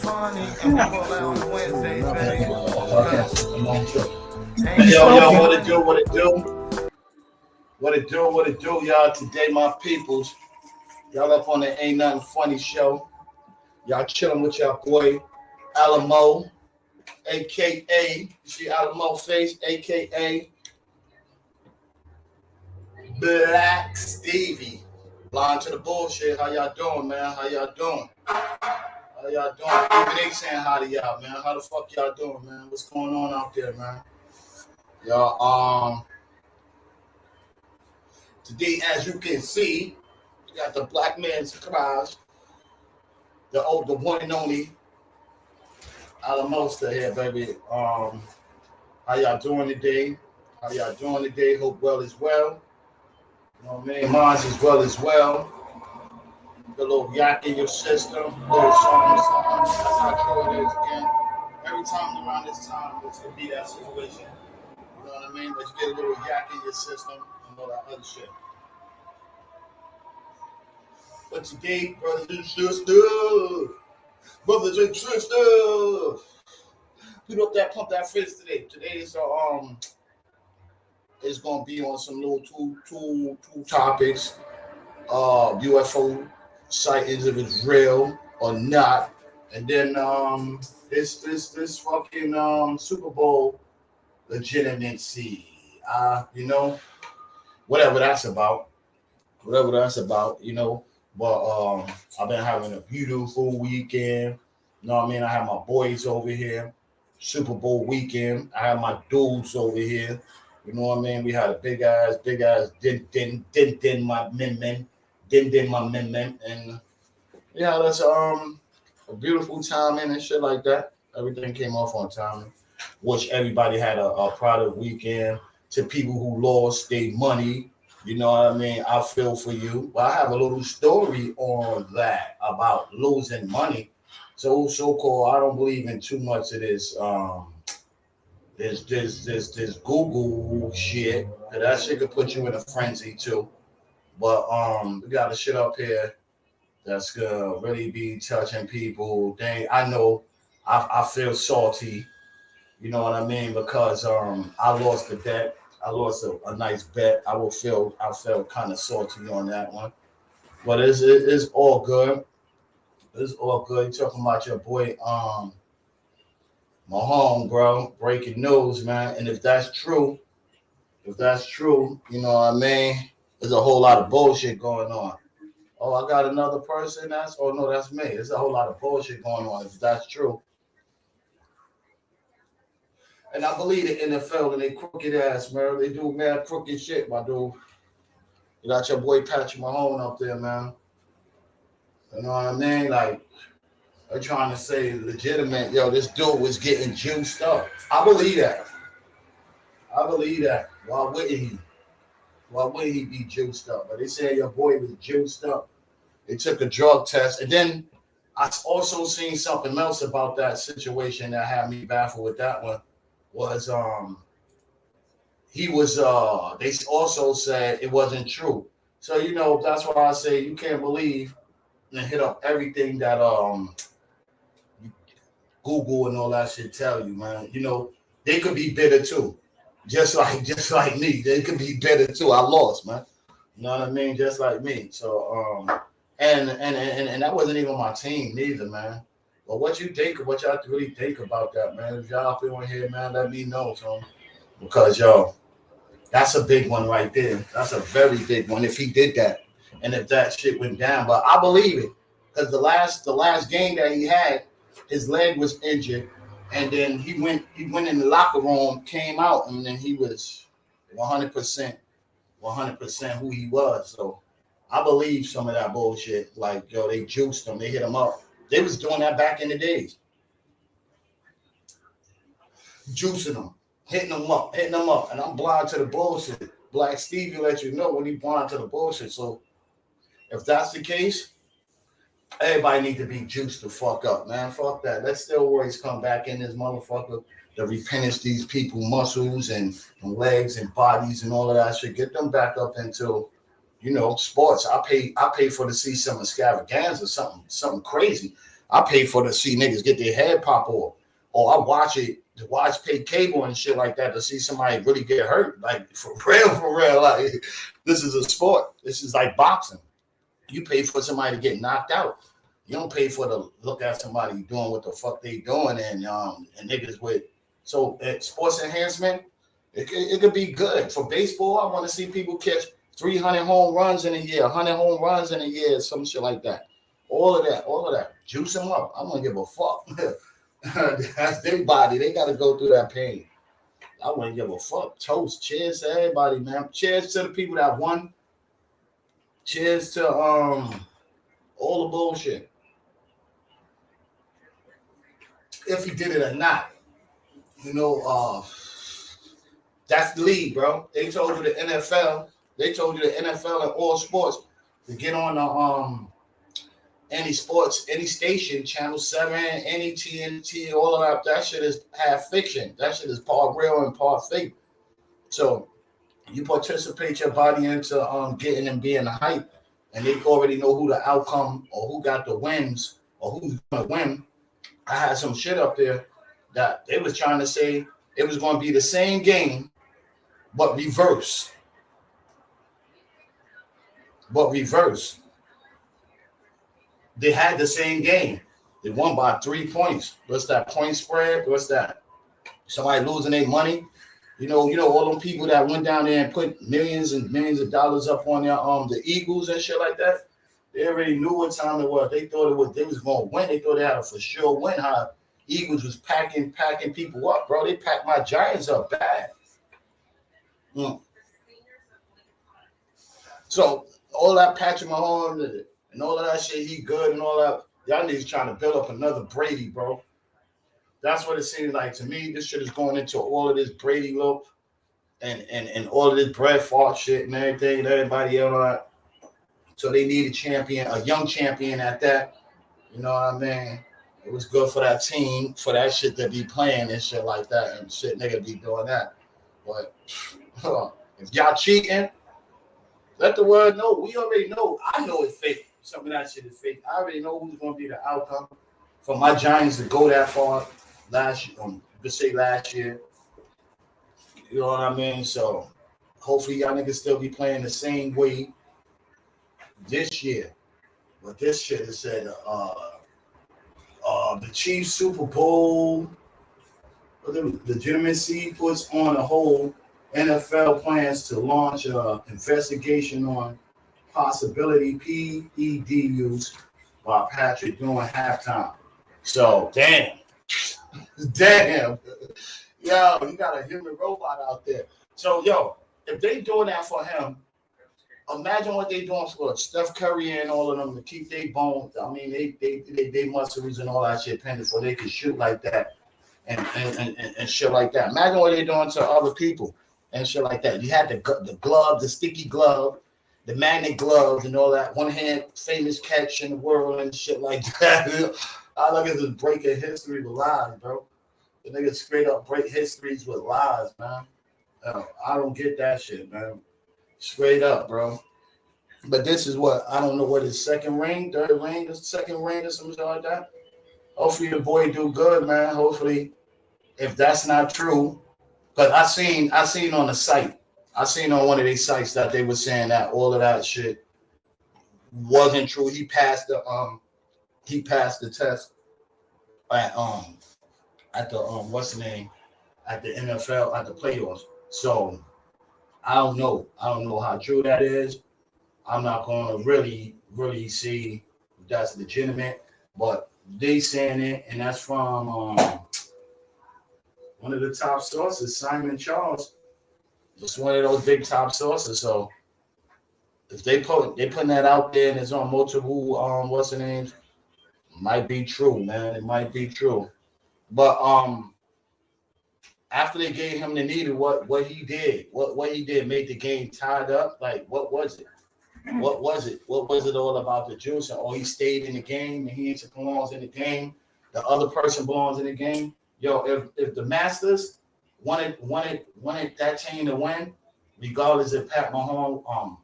funny. And we pull out on Wednesdays, baby. Yo, what it do, what it do? What it do, what it do, y'all? Today, my peoples, y'all up on the Ain't Nothing Funny show. Y'all chilling with y'all boy, Alamo, a.k.a. See Alamo face, a.k.a. Black Stevie. Blind to the bullshit. How y'all doing, man? How y'all doing? How y'all doing? Even they saying hi to y'all, man. How the fuck y'all doing, man? What's going on out there, man? Y'all, today, as you can see, we got the black man's garage, the one and only Alamosta here, baby. How y'all doing today? How y'all doing today? Hope well as well. You know what I mean? Mine's as well. The little yak in your system, little something. That's how true it is again. Every time around this time, it's gonna be that situation. You know what I mean? But you get a little yak in your system and all that other shit. But today, brothers and sisters, pump that fist today. Today is it's gonna be on some little two topics. UFO sightings, if it's real or not, and then this fucking Super Bowl legitimacy. You know, whatever that's about, you know. But I've been having a beautiful weekend. You know what I mean? I have my boys over here. Super Bowl weekend. I have my dudes over here. You know what I mean? We had a big ass din my men. And yeah, that's a beautiful timing and shit like that. Everything came off on time. Wish everybody had a product weekend. To people who lost their money, you know what I mean? I feel for you. But I have a little story on that about losing money. So-called, I don't believe in too much of this this Google shit. That shit could put you in a frenzy too. But we got a shit up here that's gonna really be touching people. Dang, I know I feel salty, you know what I mean, because I lost a bet. I lost a nice bet. I felt kind of salty on that one. But it's all good. It's all good. You talking about your boy Mahone, bro. Breaking news, man. And if that's true, you know what I mean? There's a whole lot of bullshit going on. Oh, I got another person. That's me. There's a whole lot of bullshit going on. If that's true, and I believe the NFL and they crooked ass, man. They do mad crooked shit, my dude. You got your boy Patrick Mahomes up there, man. You know what I mean? Like they're trying to say legitimate. Yo, this dude was getting juiced up. I believe that. Why wouldn't he? Why wouldn't he be juiced up? But they say your boy was juiced up. They took a drug test. And then I also seen something else about that situation that had me baffled with that one. Was he was they also said it wasn't true. So you know that's why I say you can't believe and hit up everything that Google and all that shit tell you, man. You know, they could be bitter too. Just like me. They could be bitter too. I lost, man. You know what I mean? Just like me. So and that wasn't even my team neither, man. But what y'all really think about that, man? If y'all up on here, man, let me know. So because yo, that's a big one right there. That's a very big one if he did that. And if that shit went down. But I believe it. Because the last game that he had, his leg was injured. And then he went in the locker room, came out, and then he was 100% who he was. So I believe some of that bullshit. Like, yo, they juiced him, they hit him up. They was doing that back in the days. Juicing him, hitting him up. And I'm blind to the bullshit. Black Stevie let you know when he blind to the bullshit. So if that's the case, everybody need to be juiced the fuck up, man. Fuck that. Let steroids come back in this motherfucker to replenish these people muscles and legs and bodies and all of that shit. Get them back up into, you know, sports. I pay for to see some extravaganza, something crazy. I pay for to see niggas get their head pop off, or I watch it to pay cable and shit like that to see somebody really get hurt. Like for real. Like this is a sport. This is like boxing. You pay for somebody to get knocked out. You don't pay for to look at somebody doing what the fuck they doing and niggas with. So sports enhancement, it could be good for baseball. I want to see people catch 300 home runs in a year, 100 home runs in a year, some shit like that. All of that. Juice them up. I don't give a fuck. That's their body. They got to go through that pain. I wouldn't give a fuck. Toast. Cheers to everybody, man. Cheers to the people that won. Cheers to all the bullshit. If he did it or not, that's the league, bro. They told you the NFL and all sports to get on the any sports, any station, Channel 7, any TNT, all of that. That shit is half fiction. That shit is part real and part fake. So you participate your body into getting and being a hype, and they already know who the outcome or who got the wins or who's gonna win. I had some shit up there that they was trying to say it was gonna be the same game, but reverse. They had the same game. They won by 3 points. What's that point spread? What's that? Somebody losing their money. You know, all them people that went down there and put millions and millions of dollars up on their the Eagles and shit like that. They already knew what time it was. They thought they was gonna win. They thought they had a for sure win. How Eagles was packing people up, bro. They packed my Giants up bad. So all that Patrick Mahomes and all of that shit, he good and all that. Y'all niggas trying to build up another Brady, bro. That's what it seems like to me. This shit is going into all of this Brady look and all of this Brett Favre shit and everything and everybody else. So they need a champion, a young champion at that. You know what I mean? It was good for that team, for that shit to be playing and shit like that and shit nigga be doing that. But if y'all cheating, let the world know. We already know. I know it's fake. Some of that shit is fake. I already know who's going to be the outcome for my Giants to go that far last year. You know what I mean? So hopefully y'all niggas still be playing the same way this year. But this shit is said the Chiefs Superbowl Legitimacy puts on a whole NFL plans to launch an investigation on possibility PED use by Patrick during halftime. So, damn. Yo, you got a human robot out there. So, yo, if they doing that for him, imagine what they doing for Steph Curry and all of them to keep their bones. I mean, they muscles and all that shit pending so they can shoot like that and shit like that. Imagine what they doing to other people and shit like that. You had the glove, the sticky glove, the magnet gloves and all that. One hand famous catch in the world and shit like that. I look at this breaking history with lies, bro. The niggas straight up break histories with lies, man. I don't get that shit, man. Straight up, bro. But this is what I don't know what his second ring, third ring, or second ring, or something like that. Hopefully the boy do good, man. Hopefully, if that's not true, but I seen on the site, I seen on one of these sites that they were saying that all of that shit wasn't true. He passed the test at the what's the name at the NFL at the playoffs. So I don't know how true that is. I'm not going to really see if that's legitimate, but they saying it, and that's from one of the top sources, Simon Charles. It's one of those big top sources. So if they're putting that out there and it's on multiple what's the names, might be true, man. It might be true. But after they gave him the needle, what he did made the game tied up. Like what was it? What was it all about the juice? Or he stayed in the game and he belongs in the game. The other person belongs in the game. Yo, if the Masters wanted that team to win, regardless if Pat Mahomes,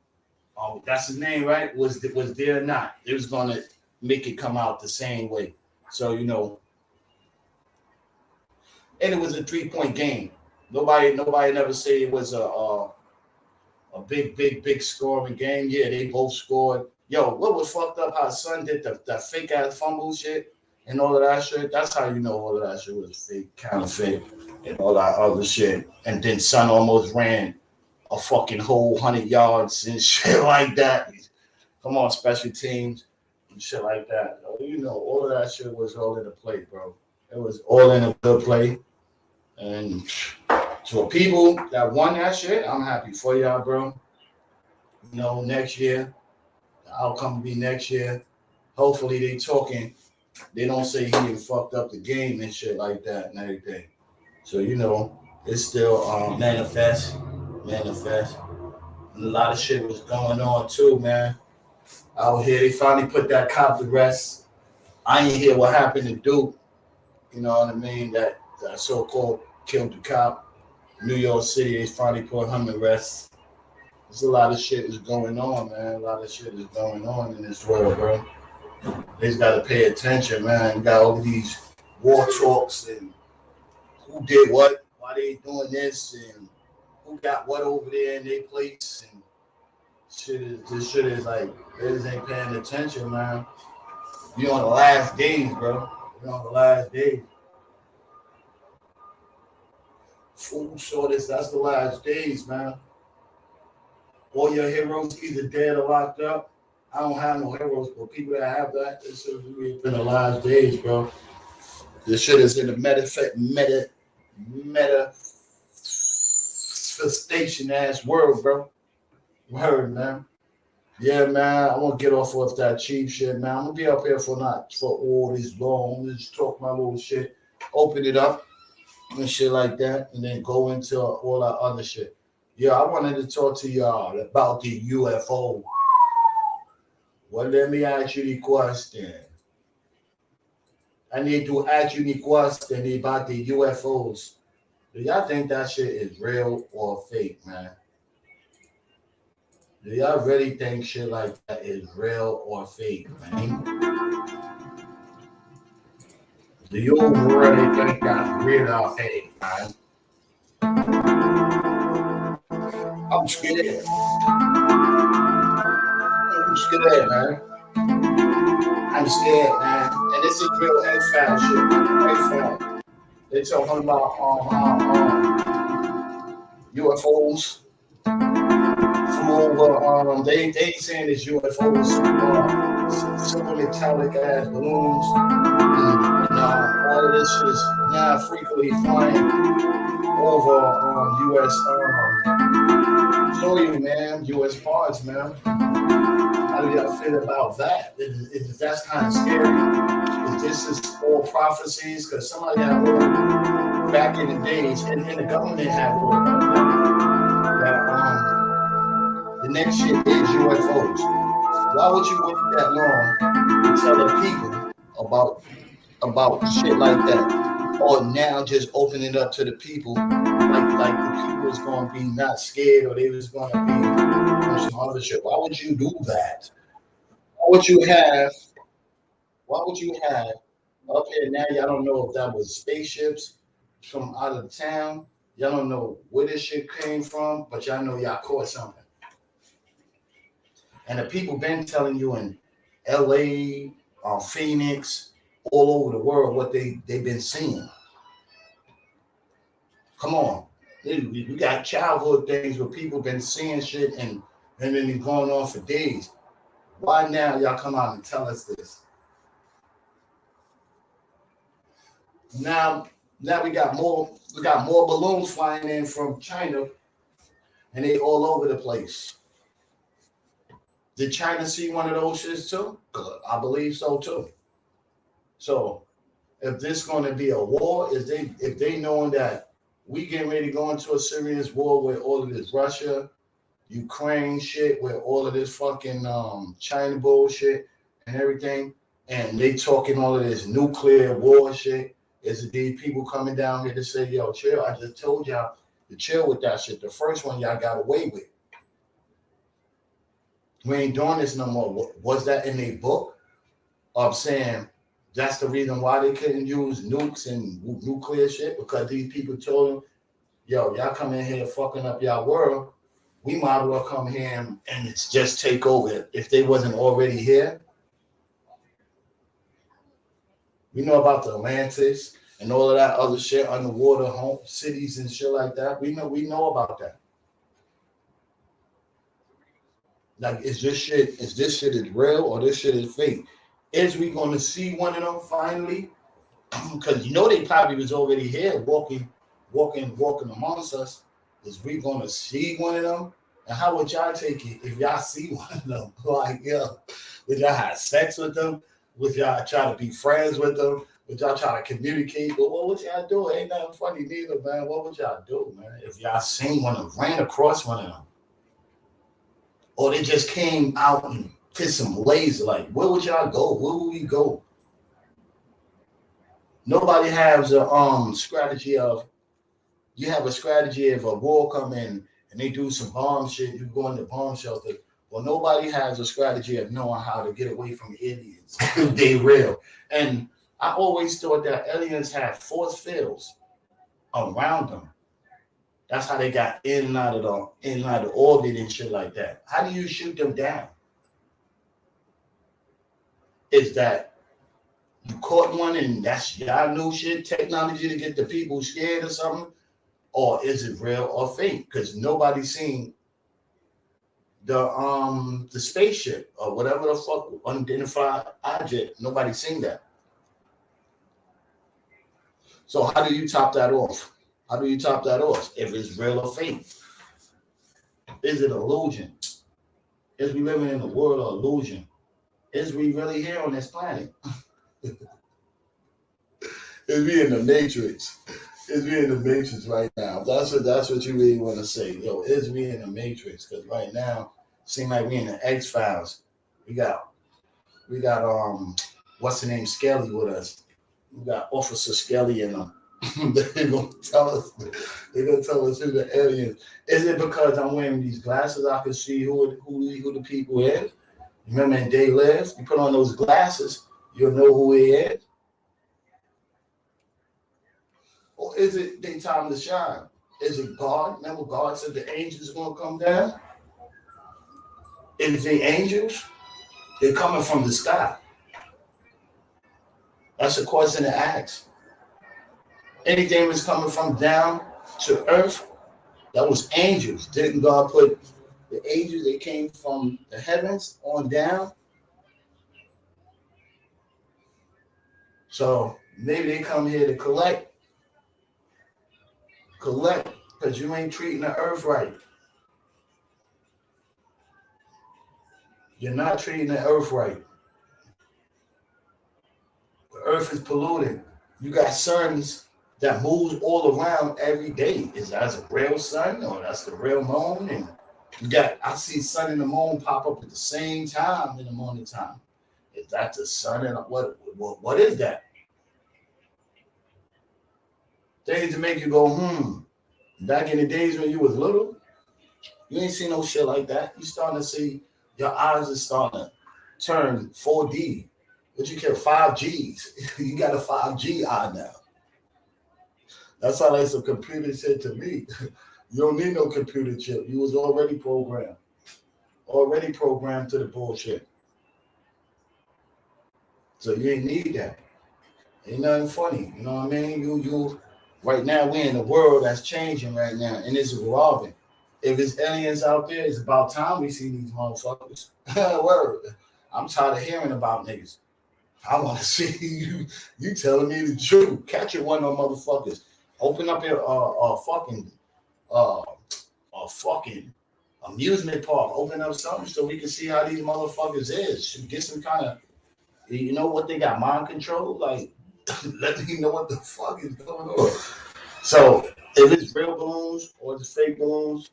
that's his name, right? Was there or not? It was gonna make it come out the same way. So you know, and it was a 3-point game. Nobody never say it was a big scoring game. Yeah, they both scored. Yo, what was fucked up? How Son did the fake ass fumble shit and all of that shit. That's how you know all of that shit was fake, counterfeit, and all that other shit. And then Son almost ran a fucking whole 100 yards and shit like that. Come on, special teams and shit like that. You know, all of that shit was all in the play, bro. It was all in a good play. And to people that won that shit, I'm happy for y'all, bro. You know, next year, the outcome will be next year. Hopefully they talking. They don't say he done fucked up the game and shit like that and everything. So, you know, it's still manifest. And a lot of shit was going on too, man. Out here, they finally put that cop to rest. I ain't hear what happened to Duke. You know what I mean? That so-called killed the cop. New York City, they finally put him to rest. There's a lot of shit is going on, man. A lot of shit is going on in this world, bro. They just gotta pay attention, man. You got all of these war talks and who did what, why they doing this, and who got what over there in their place, and this shit is like, they just ain't paying attention, man. You on the last days, bro. You on the last days. Fool saw this, that's the last days, man. All your heroes either dead or locked up. I don't have no heroes, but people that have that, this shit is in the last days, bro. This shit is in the manifestation ass world, bro. Word, man. Yeah, man. I want to get off that cheap shit, man. I'm gonna be up here for all this long. Just talk my little shit, open it up and shit like that, and then go into all that other shit. Yeah, I wanted to talk to y'all about the UFO. Well, let me ask you the question. I need to ask you the question about the UFOs. Do y'all think that shit is real or fake, man? Do y'all really think shit like that is real or fake, man? Do you really think that's real or fake, man? I'm scared. I'm scared, man. I'm scared, man. And this is real X-File shit, man. X-File. They talking about UFOs flew over. They saying it's UFOs, super metallic ass balloons, and all of this shit is now frequently flying over U.S. Soil, man, U.S. parts, man. How do y'all feel about that? That's kind of scary. This is all prophecies, because somebody had wrote back in the days, and the government had wrote about that the next shit is UFOs. Why would you wait that long to tell the people about shit like that? Or now just open it up to the people, like the people was going to be not scared, or they was going to be on some other shit. Why would you do that? Why would you have up here now? Y'all don't know if that was spaceships from out of town. Y'all don't know where this shit came from, but y'all know y'all caught something. And the people been telling you in LA, Phoenix, all over the world what they've been seeing. Come on. We got childhood things where people been seeing shit and been going on for days. Why now y'all come out and tell us this? Now we got more balloons flying in from China, and they all over the place. Did China see one of those shits too? I believe so too. So if this going to be a war, if they knowing that we getting ready to go into a serious war with all of this Russia, Ukraine shit, with all of this fucking China bullshit and everything, and they talking all of this nuclear war shit, is it these people coming down here to say, yo, chill? I just told y'all to chill with that shit. The first one y'all got away with. We ain't doing this no more. Was that in a book of saying That's the reason why they couldn't use nukes and nuclear shit, because these people told them, yo, y'all come in here fucking up y'all world. We might as well come here and it's just take over. If they wasn't already here, we know about the Atlantis and all of that other shit, underwater home cities and shit like that. We know about that. Like, is this shit is real or this shit is fake? Is we gonna see one of them finally? Because they probably was already here walking amongst us. Is we gonna see one of them? And how would y'all take it if y'all see one of them? Like, yo, would y'all have sex with them? Would y'all try to be friends with them? Would y'all try to communicate? But what would y'all do? Ain't nothing funny neither, man. What would y'all do, man? If y'all seen one of them, ran across one of them, or they just came out and did some laser, like, where would y'all go? Where would we go? Nobody has a strategy of. You have a strategy of a war come in and they do some bomb shit. You go in the bomb shelter. Well, nobody has a strategy of knowing how to get away from aliens. They real. And I always thought that aliens had force fields around them. That's how they got in and out of the orbit and shit like that. How do you shoot them down? Is that you caught one and that's y'all new shit, technology to get the people scared or something? Or is it real or fake? Because nobody's seen the spaceship or whatever the fuck unidentified object. Nobody's seen that. So how do you top that off? How do you top that off? If it's real or fake? Is it illusion? Is we living in a world of illusion? Is we really here on this planet? Is we in the Matrix? Is we in the Matrix right now? That's what you really want to say. Yo, is we in the Matrix? Because right now, it seems like we in the X-Files. We got what's the name, Skelly with us. We got Officer Skelly and them. They're gonna tell us who the aliens. Is it because I'm wearing these glasses I can see who the people is? Remember in Day Live, you put on those glasses, you'll know who he is. Or is it their time to shine? Is it God? Remember God said the angels are going to come down? Is the angels? They're coming from the sky. That's a question to ask. Anything that's coming from down to earth, that was angels. Didn't God put the angels that came from the heavens on down? So maybe they come here to collect, because you ain't treating the earth right. You're not treating the earth right. The earth is polluted. You got suns that moves all around every day. Is that a real sun or that's the real moon? And I see sun and the moon pop up at the same time in the morning time. Is that the sun and what is that? Things to make you go, Back in the days when you was little, you ain't seen no shit like that. You starting to see your eyes are starting to turn 4D. But you care 5Gs. You got a 5G eye now. That's how like some computer said to me. You don't need no computer chip. You was already programmed to the bullshit. So you ain't need that. Ain't nothing funny. You know what I mean? You right now we're in a world that's changing right now, and it's evolving. If it's aliens out there, it's about time we see these motherfuckers. Word. I'm tired of hearing about niggas. I want to see you telling me the truth. Catch it one of them motherfuckers. Open up your fucking amusement park. Open up something so we can see how these motherfuckers is. Get some kind of, what they got, mind control. Like, let me know what the fuck is going on. So if it's real balloons or it's fake balloons,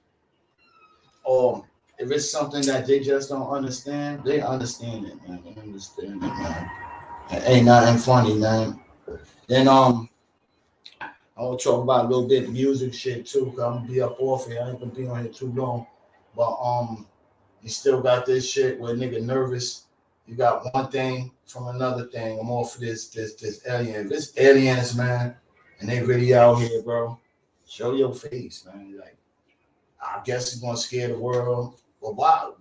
or if it's something that they just don't understand, they understand it, man. They understand it, man. It ain't nothing funny, man. Then I want to talk about a little bit of music shit too, because I'm gonna be up off here. I ain't gonna be on here too long. But you still got this shit where nigga nervous You got one thing from another thing. I'm all for this alien. If it's aliens, man, and they really out here, bro, show your face, man. Like, I guess it's gonna scare the world. But why,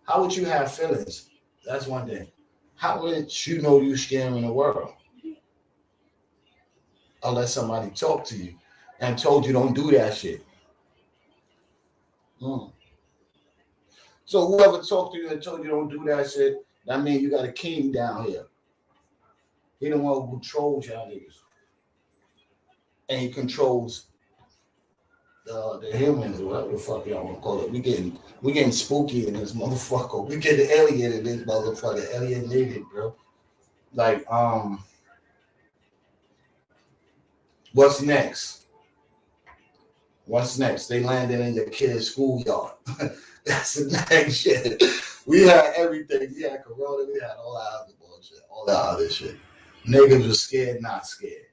how would you have feelings? That's one thing. How would you know you scaring the world? Unless somebody talked to you and told you don't do that shit. Mm. So whoever talked to you and told you don't do that shit, that means you got a king down here. He the one who controls y'all niggas. And he controls the humans, or whatever the fuck y'all want to call it. We getting spooky in this motherfucker. We getting alien in this motherfucker. Alienated, bro. Like, what's next? What's next? They landed in your kid's schoolyard. That's the next shit. We had everything. We had Corona. We had all that other bullshit. All that other shit. Niggas was scared, not scared.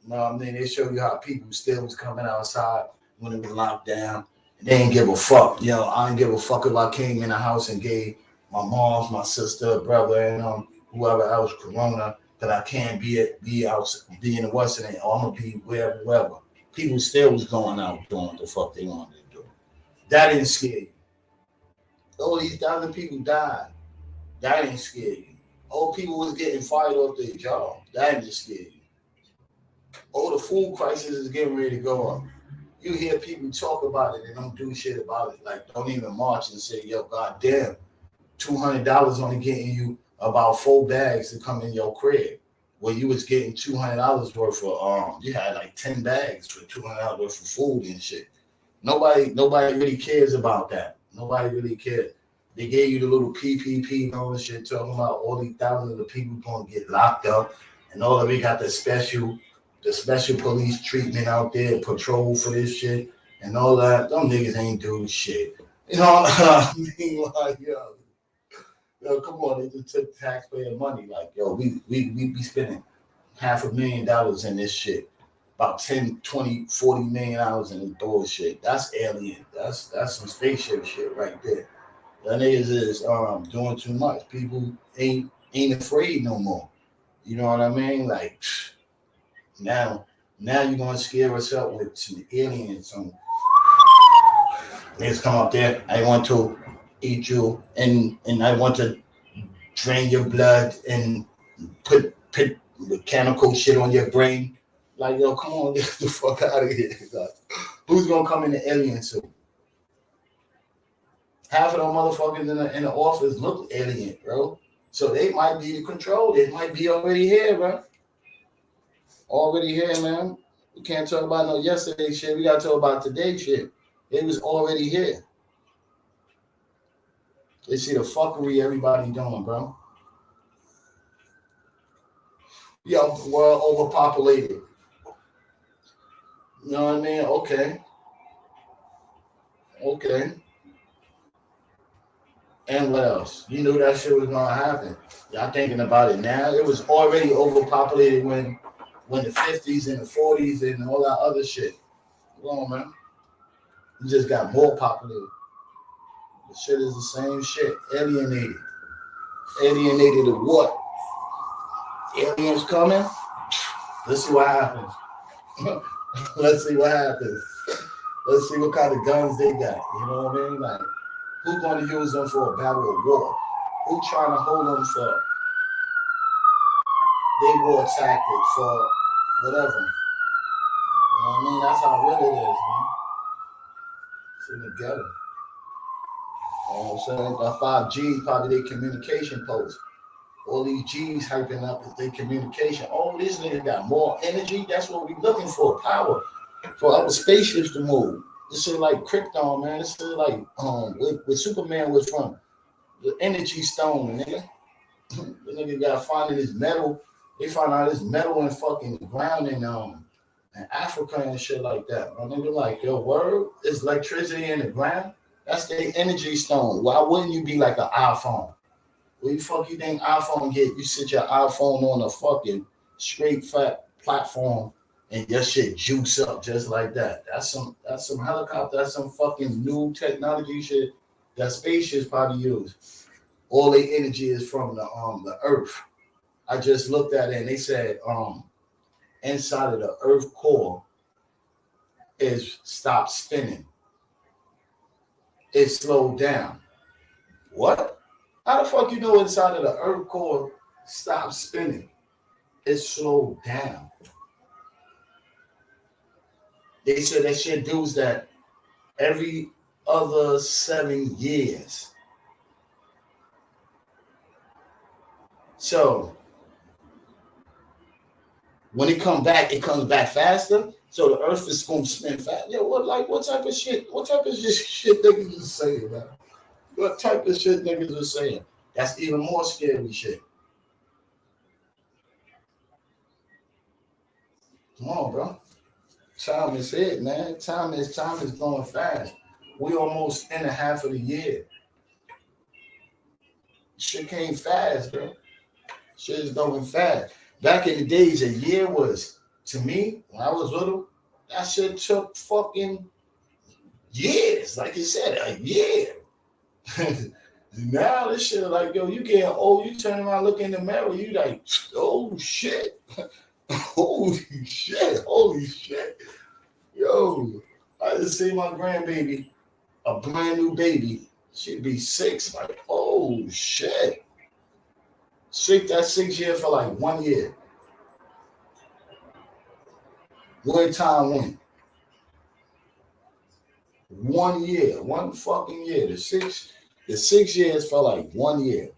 You know what I mean? They show you how people still was coming outside when it was locked down. And they didn't give a fuck. Yo, I didn't give a fuck if I came in the house and gave my mom, my sister, brother, and whoever else Corona, that I can't be in the Western end, or I'm gonna be wherever. People still was going out doing what the fuck they wanted to do. That didn't scare you. Oh, these 1,000 people died. That didn't scare you. Oh, people was getting fired off their job. That didn't scare you. Oh, the food crisis is getting ready to go up. You hear people talk about it and don't do shit about it. Like, don't even march and say, yo, goddamn, $200 only getting you about 4 bags to come in your crib. Well, you was getting $200 worth of, you had like 10 bags for $200 worth of food and shit. Nobody really cares about that. Nobody really cares. They gave you the little PPP and all this shit, talking about all these thousands of people going to get locked up, and all of it got the special police treatment out there, patrol for this shit, and all that. Them niggas ain't doing shit. You know what I mean? Like, yo, come on, they just took taxpayer money. Like, yo, we be spending $500,000 in this shit. About 10, 20, 40 million hours in this bullshit. That's alien. That's some spaceship shit right there. That niggas is doing too much. People ain't afraid no more. You know what I mean? Like, now you're gonna scare us up with some aliens. Some niggas come up there. I want to eat you, and I want to drain your blood and put mechanical shit on your brain. Like, yo, come on, get the fuck out of here. Who's gonna come in the alien suit? Half of them motherfuckers in the office look alien, bro. So they might be the control. They might be already here, bro. Already here, man. We can't talk about no yesterday shit. We gotta talk about today shit. It was already here. They see the fuckery everybody doing, bro. Yo, world overpopulated. You know what I mean? Okay. And what else? You knew that shit was gonna happen. Y'all thinking about it now? It was already overpopulated when the 50s and the 40s and all that other shit. Come on, man. You just got more populated. The shit is the same shit. Alienated. Alienated of what? Aliens coming? Let's see what happens. Let's see what happens. Let's see what kind of guns they got. You know what I mean? Like, who's going to use them for a battle of war? Who's trying to hold them for their war tactics, for whatever? You know what I mean? That's how real it is, man. It's in the gutter. You know what I'm saying? That 5G probably their communication post. All these G's hyping up with their communication. All these niggas got more energy. That's what we looking for, power. For our spaceships to move. This shit like Krypton, man. This shit like where Superman was from. The energy stone, nigga. The nigga got finding this metal. They find out this metal in fucking ground in Africa and shit like that. I nigga like, yo, word, there's electricity in the ground. That's the energy stone. Why wouldn't you be like an iPhone? Where the fuck you think iPhone get? You sit your iPhone on a fucking straight fat platform and your shit juice up just like that. That's some helicopter. That's some fucking new technology shit that spaceships probably use. all their energy is from the earth. I just looked at it and they said inside of the earth core is stopped spinning. It slowed down. What? How the fuck you know inside of the earth core stopped spinning? It slowed down. They said that shit does that every other 7 years. So when it comes back faster. So the earth is gonna spin fast. Yo, what type of shit? What type of shit niggas is saying, man? What type of shit niggas are saying? That's even more scary shit. Come on, bro. Time is it, man. Time is going fast. We almost in the half of the year. Shit came fast, bro. Shit is going fast. Back in the days, a year was, to me, when I was little, that shit took fucking years. Like you said, a year. Now this shit like, yo, you get old, you turn around, look in the mirror, you like, oh shit. Holy shit. Yo, I just see my grandbaby, a brand new baby. She'd be 6. Like, oh shit. That's 6 years for like 1 year. Where time went? 1 year, 1 fucking year. The 6 years for like 1 year.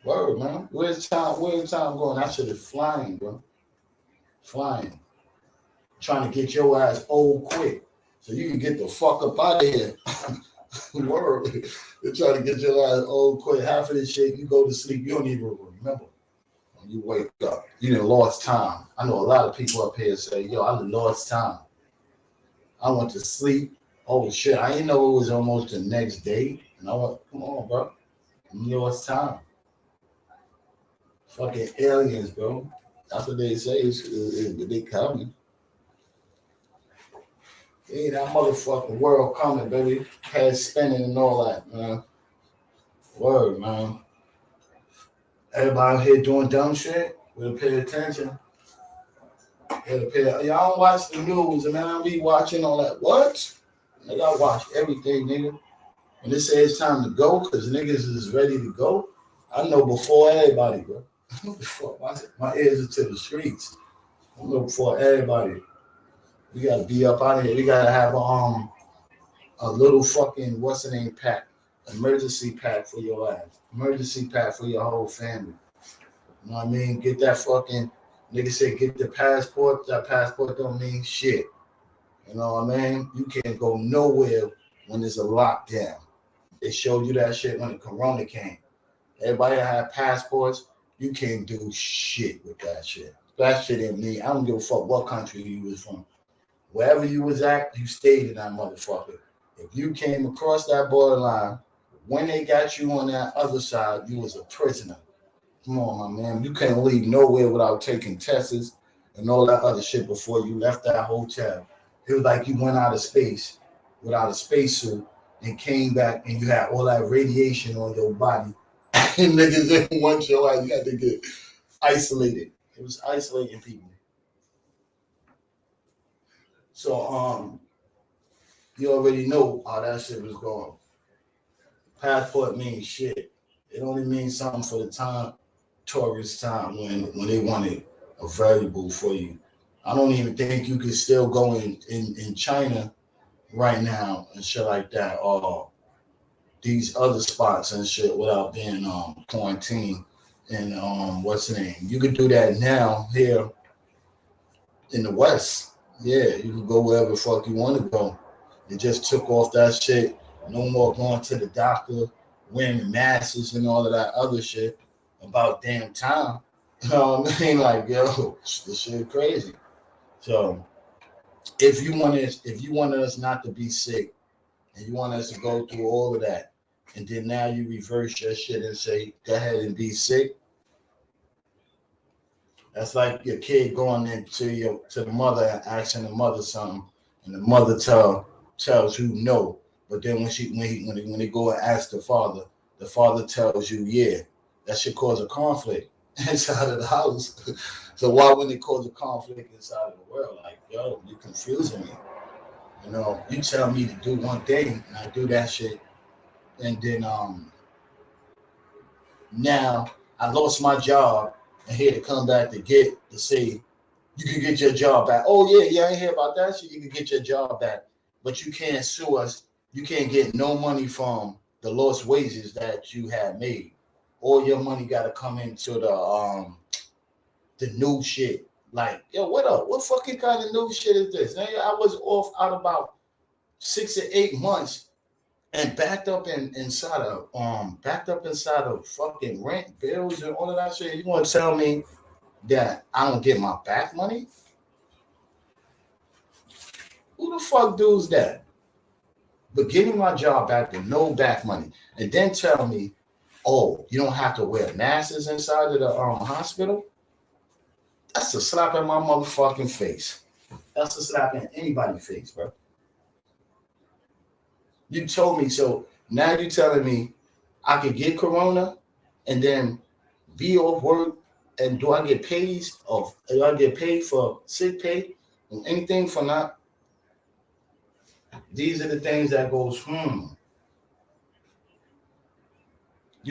Word, man. Where's time going? That shit is flying, bro. Flying. Trying to get your ass old quick so you can get the fuck up out of here. Word. They're trying to get your ass old quick. Half of this shit, you go to sleep, you don't even remember. When you wake up, you done lost time. I know a lot of people up here say, yo, I done lost time. I went to sleep. Oh shit, I didn't know it was almost the next day. And I went, come on, bro. You lost time. Fucking aliens, bro. That's what they say. They coming. Hey, that motherfucking world coming, baby. Head spinning and all that, man. Word, man. Everybody out here doing dumb shit. We'll pay attention. Y'all don't watch the news, and man, I be watching all that. What? Nigga, I watch everything, nigga. When they say it's time to go, because niggas is ready to go, I know before everybody, bro. My ears are to the streets. I know before everybody. We gotta be up out of here. We gotta have a little fucking what's the name pack, emergency pack for your ass, emergency pack for your whole family. You know what I mean? Get that fucking nigga said get the passport. That passport don't mean shit. You know what I mean? You can't go nowhere when there's a lockdown. They showed you that shit when the corona came. Everybody that had passports, you can't do shit with that shit. That shit ain't me. I don't give a fuck what country you was from. Wherever you was at, you stayed in that motherfucker. If you came across that borderline, when they got you on that other side, you was a prisoner. Come on, my man. You can't leave nowhere without taking tests and all that other shit before you left that hotel. It was like you went out of space without a spacesuit and came back and you had all that radiation on your body. And niggas didn't want your ass. You had to get isolated. It was isolating people. So you already know how that shit was going. Passport means shit. It only means something for the time, tourist time, when they want it available for you. I don't even think you can still go in China right now and shit like that, or these other spots and shit without being quarantined and what's the name? You could do that now here in the West. Yeah, you can go wherever the fuck you want to go. They just took off that shit. No more going to the doctor, wearing masks and all of that other shit. About damn time. You know what I mean? Like, yo, this shit crazy. So if you wanted us not to be sick and you want us to go through all of that, and then now you reverse your shit and say, go ahead and be sick. That's like your kid going into the mother and asking the mother something, and the mother tells you no, But then when they go and ask the father tells you, yeah, that should cause a conflict inside of the house. So why wouldn't it cause a conflict inside of the world? Like, yo, you're confusing me. You know, you tell me to do one thing and I do that shit, and then now I lost my job and here to come back to say you can get your job back. Oh yeah, I ain't hear about that shit. You can get your job back, but you can't sue us. You can't get no money from the lost wages that you had made. All your money got to come into the new shit. Like, yo, what up? What fucking kind of new shit is this? Now, I was off out about 6 or 8 months and backed up inside of fucking rent bills and all of that shit. You want to tell me that I don't get my back money? Who the fuck does that? But give me my job back with no back money, and then tell me, oh, you don't have to wear masks inside of the hospital? That's a slap in my motherfucking face. That's a slap in anybody's face, bro. You told me so. Now you're telling me I could get corona and then be off work, and do I get paid for sick pay or anything for not? These are the things that goes, You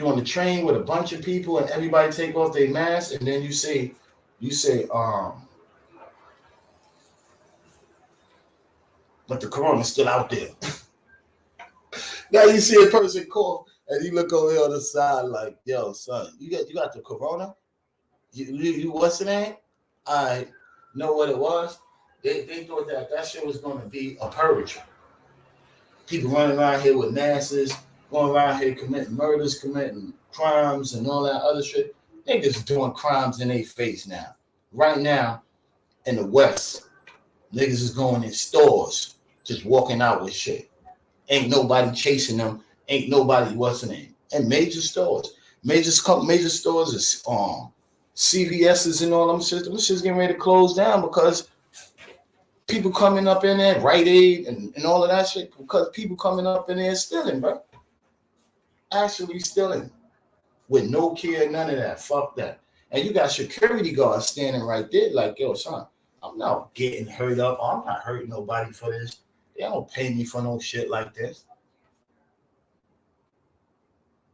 on the train with a bunch of people and everybody take off their masks, and then you say, but the corona's still out there. Now you see a person cough and you look over here on the side like, yo, son, you got the corona? You what's the name? I know what it was. They thought that shit was gonna be a purge. People running around here with masks, going around here committing murders, committing crimes, and all that other shit. Niggas doing crimes in their face now. Right now, in the West, niggas is going in stores, just walking out with shit. Ain't nobody chasing them. Ain't nobody what's the name. And major stores. Major stores is CVS's and all them shit. Them shit's getting ready to close down because people coming up in there, Rite Aid and all of that shit, because people coming up in there stealing, bro. Actually stealing. With no care, none of that. Fuck that. And you got security guards standing right there like, yo, son, I'm not getting hurt up. I'm not hurting nobody for this. They don't pay me for no shit like this.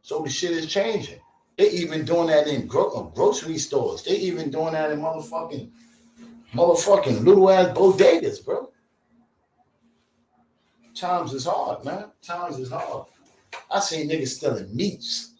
So the shit is changing. They even doing that in grocery stores. They even doing that in motherfucking little ass bodegas, bro. Times is hard, man. Times is hard. I seen niggas stealing meats.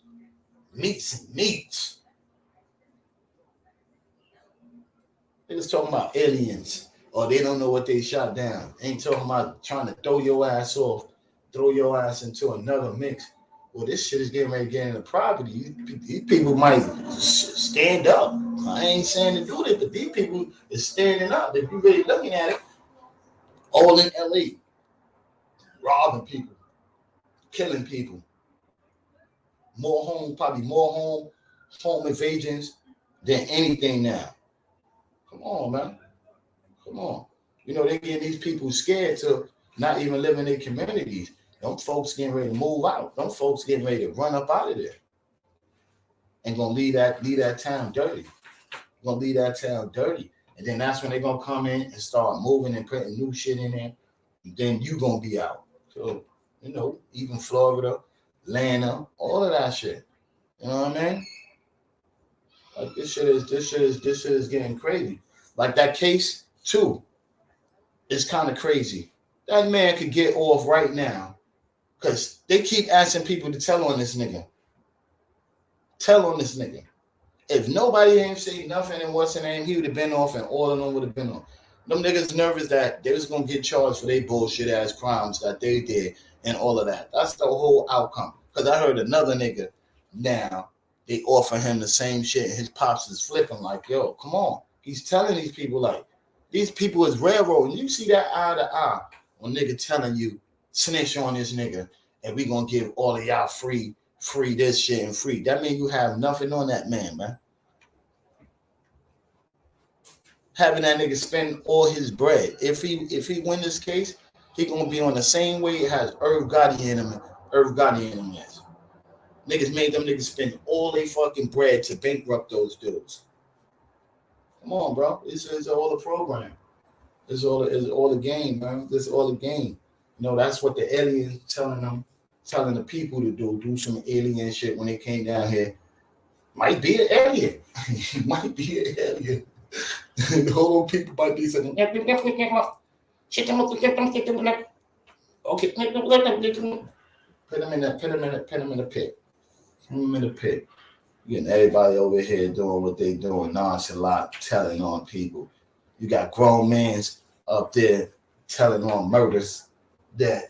Niggas talking about aliens, or they don't know what they shot down. Ain't talking about trying to throw your ass off, throw your ass into another mix. Well, this shit is getting ready to get into property. These people might stand up. I ain't saying to do this, but these people is standing up. If you really looking at it, all in LA, robbing people, killing people. Probably more home invasions than anything now. Come on, man. Come on. You know, they getting these people scared to not even live in their communities. Them folks getting ready to move out. Them folks getting ready to run up out of there. And gonna leave that town dirty. Gonna leave that town dirty. And then that's when they're gonna come in and start moving and putting new shit in there. And then you gonna be out. So, you know, even Florida, Atlanta, all of that shit. You know what I mean? Like this shit is getting crazy. Like that case too is kind of crazy. That man could get off right now because they keep asking people to tell on this nigga. Tell on this nigga. If nobody ain't say nothing and what's the name, he would have been off and all of them would have been off. Them niggas nervous that they was gonna get charged for their bullshit ass crimes that they did and all of that. That's the whole outcome. Because I heard another nigga now, they offer him the same shit and his pops is flipping like, yo, come on. He's telling these people like, these people is railroading. You see that eye to eye on nigga telling you, snitch on this nigga and we gonna give all of y'all free this shit and free. That means you have nothing on that man. Having that nigga spend all his bread. If he win this case, He gonna be on the same way it has Irv Gotti in him. Irv Gotti in him is. Niggas made them niggas spend all their fucking bread to bankrupt those dudes. Come on, bro. It's all the program. It's all the game, man. This is all the game. You know, that's what the aliens telling the people to do. Do some alien shit when they came down here. Might be an alien. Might be an alien. The whole people might be saying, okay, put them in the pit. Put them in the pit. Getting everybody over here doing what they doing, nonchalant, telling on people. You got grown men up there telling on murders that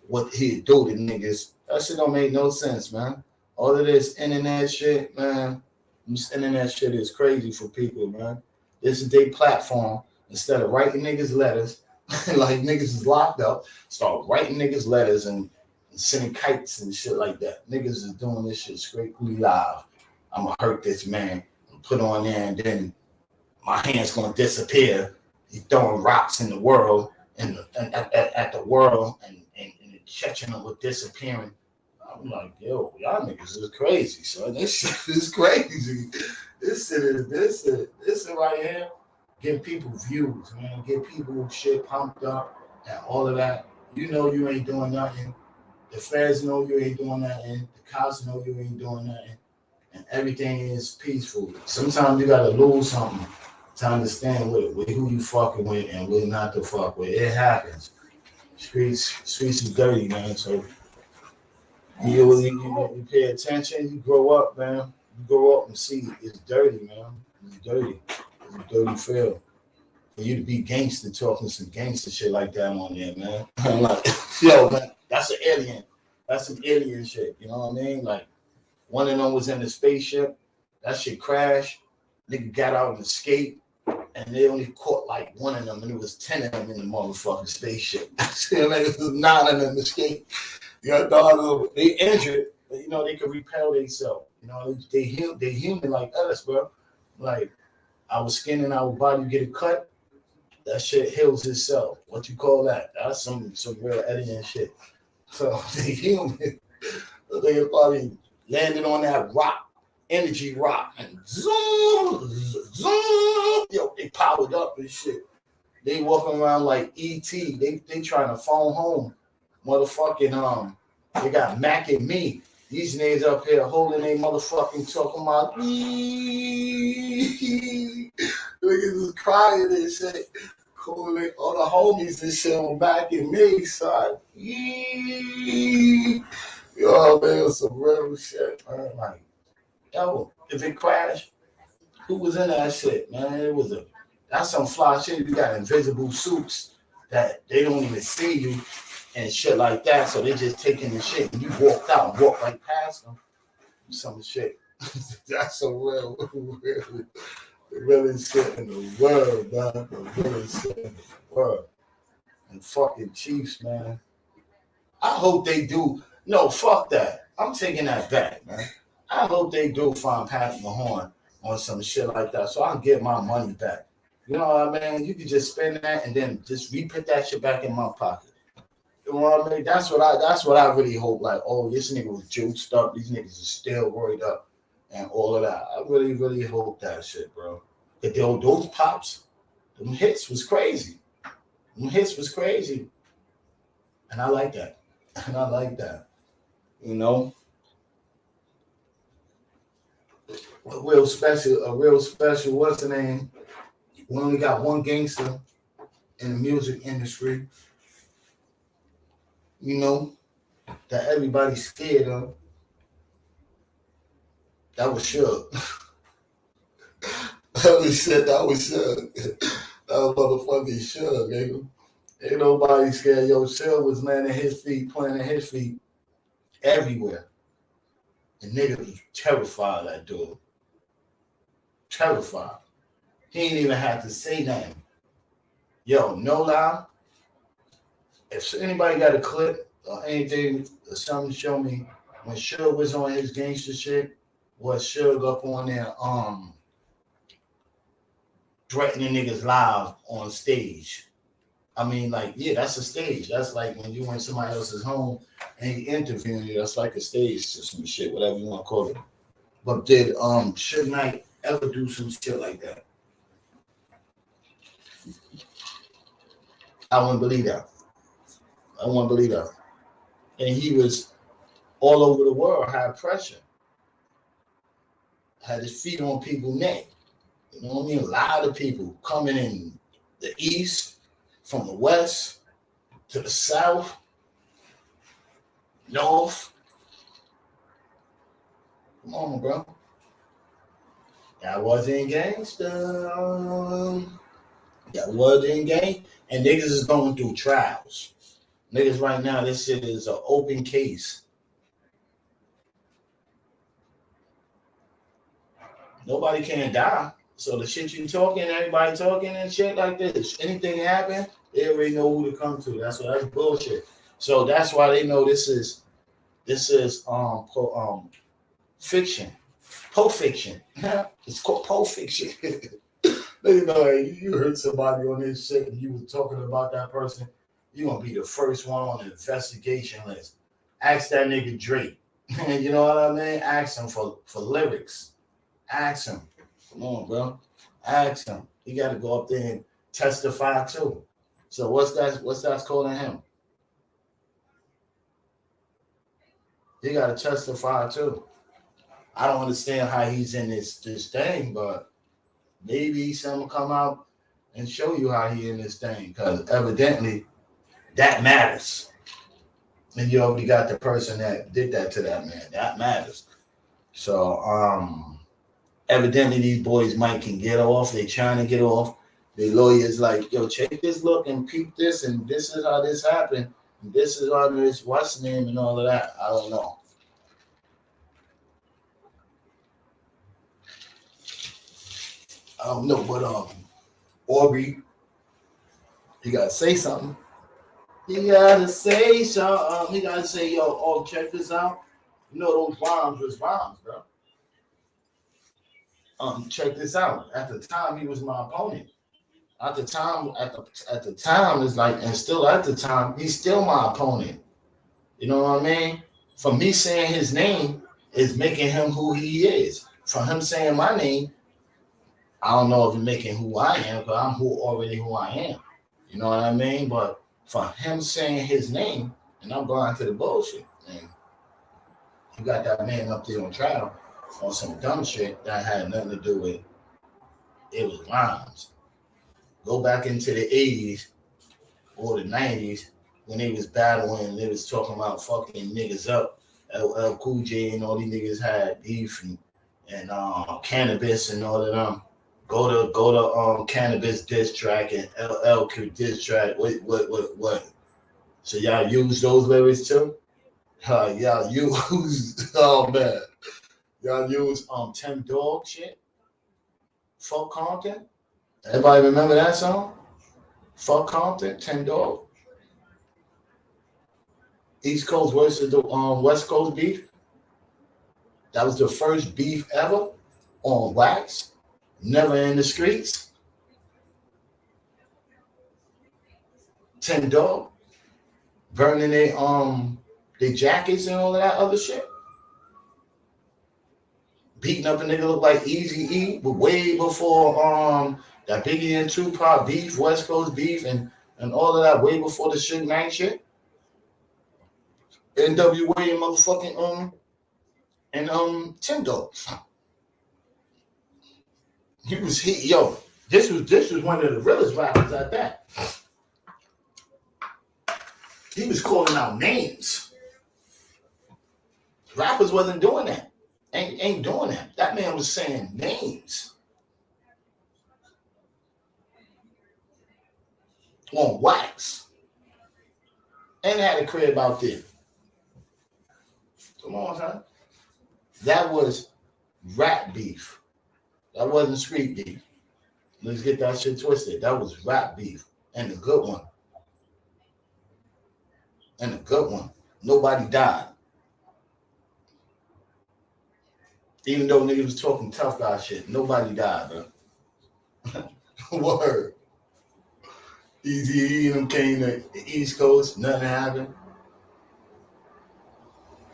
what he do to niggas. That shit don't make no sense, man. All of this internet shit, man. This internet shit is crazy for people, man. This is their platform. Instead of writing niggas letters, like niggas is locked up, start writing niggas letters and sending kites and shit like that. Niggas is doing this shit strictly live. I'm gonna hurt this man and put on there, and then my hand's gonna disappear. He's throwing rocks in the world and at the world, and Chechen was disappearing. I'm like, yo, y'all niggas is crazy, son. This shit is crazy. This shit right here, get people views, man. Get people shit pumped up and all of that. You know you ain't doing nothing. The feds know you ain't doing nothing. The cops know you ain't doing nothing. And everything is peaceful. Sometimes you gotta lose something to understand with who you fucking with and what not to fuck with. It happens. Streets is dirty, man. So you pay attention, you grow up, man. You grow up and see it's dirty, man. It's dirty. It's a dirty feel. For you to be gangster talking some gangster shit like that on there, man. I'm like, yo, man, that's an alien. That's some alien shit. You know what I mean? Like, one of them was in the spaceship. That shit crashed. Nigga got out and escaped. And they only caught like one of them, and it was 10 of them in the motherfucking spaceship. Like, it was 9 of them escaped. You know, they injured, but you know, they could repel themselves. You know, they human like us, bro. Like, our skin and our body get a cut, that shit heals itself. What you call that? That's some real alien shit. So they human. They probably landed on that rock, energy rock, and zoom, zoom. Yo, they powered up and shit. They walking around like E.T. They trying to phone home. Motherfucking they got Mac and me. These niggas up here holding they motherfucking talking about niggas is crying and shit. Calling all the homies and shit on Mac and me, son. Yo, man, it was some real shit, man. Like, yo, if it crashed, who was in that shit, man? That's some fly shit. You got invisible suits that they don't even see you and shit like that. So they just taking the shit and you walked out and walked right past them. Some shit. That's some real shit in the world, man. The realest shit in the world. And fucking Chiefs, man. I hope they do. No, fuck that. I'm taking that back, man. I hope they do find Patrick Mahomes on some shit like that so I can get my money back. You know what I mean? You can just spend that and then just re-put that shit back in my pocket. You know what I mean? That's what I really hope. Like, oh, this nigga was juiced up. These niggas is still worried up and all of that. I really, really hope that shit, bro. But those pops, them hits was crazy. Them hits was crazy. And I like that. And I like that. You know? A real special, what's the name? We only got one gangster in the music industry, you know, that everybody's scared of. That was Suge. That was Suge. That was motherfucking Suge, nigga. Ain't nobody scared. Yo, Suge was planting his feet everywhere. And niggas was terrified of that dude. Terrified. He ain't even have to say nothing. Yo, no lie. If anybody got a clip or anything or something, show me when Suge was on his gangster shit, was Suge up on there threatening niggas live on stage. I mean, like, yeah, that's a stage. That's like when you in somebody else's home and you interviewing you. That's like a stage system shit, whatever you want to call it. But did Suge Knight ever do some shit like that? I wouldn't believe that. I wouldn't believe that. And he was all over the world, had pressure, had his feet on people's neck. You know what I mean? A lot of people coming in the east, from the west to the south, north. Come on, bro. That wasn't gangsta. That wasn't gang. And niggas is going through trials. Niggas right now, this shit is an open case. Nobody can die. So the shit you talking, everybody talking and shit like this. Anything happen, they already know who to come to. That's bullshit. So that's why they know this is fiction. Pulp Fiction. It's called Pulp Fiction. You know, you heard somebody on this shit and you were talking about that person, you're gonna be the first one on the investigation list. Ask that nigga Drake. You know what I mean? Ask him for lyrics. Ask him. Come on, bro. Ask him. He gotta go up there and testify too. So what's that calling him? He gotta testify too. I don't understand how he's in this thing, but maybe someone come out and show you how he in this thing, because evidently that matters. And you already got the person that did that to that man. That matters. So evidently these boys might can get off. They trying to get off. The lawyers like, yo, check this look and peep this, and this is how this happened. And this is how this what's the name and all of that. I don't know. I don't know, but Aubrey, he gotta say something. He gotta say something. He gotta say, yo, oh, check this out. You know those rhymes was rhymes, bro. Check this out. At the time, he was my opponent. At the time, it's like, and still at the time, he's still my opponent. You know what I mean? For me saying his name is making him who he is. For him saying my name, I don't know if it's making who I am, but I'm already who I am. You know what I mean? But for him saying his name, and I'm going to the bullshit, man. You got that man up there on trial on some dumb shit that had nothing to do with it was rhymes. Go back into the 80s or the 90s when they was battling, they was talking about fucking niggas up. LL Cool J and all these niggas had beef and cannabis and all of them. Go to cannabis diss track and LL Cool diss track. What? So y'all use those lyrics too? Y'all use man. Y'all use Tim Dog shit? Fuck Compton? Everybody remember that song? Fuck Compton, Tim Dog. East Coast versus the West Coast beef. That was the first beef ever on wax. Never in the streets. Tim Dog burning their jackets and all of that other shit. Beating up a nigga look like Easy E, but way before that Biggie and Tupac beef, West Coast beef, and all of that, way before the Suge Knight shit. NWA and motherfucking and Tim Dog. This was one of the realest rappers at that. He was calling out names. Rappers wasn't doing that. Ain't doing that. That man was saying names. On wax. And had a crib out there. Come on, son. That was rap beef. That wasn't street beef. Let's get that shit twisted. That was rap beef. And a good one. And a good one. Nobody died. Even though niggas was talking tough guy shit, nobody died, bro. Word. Easy them came to the East Coast, nothing happened.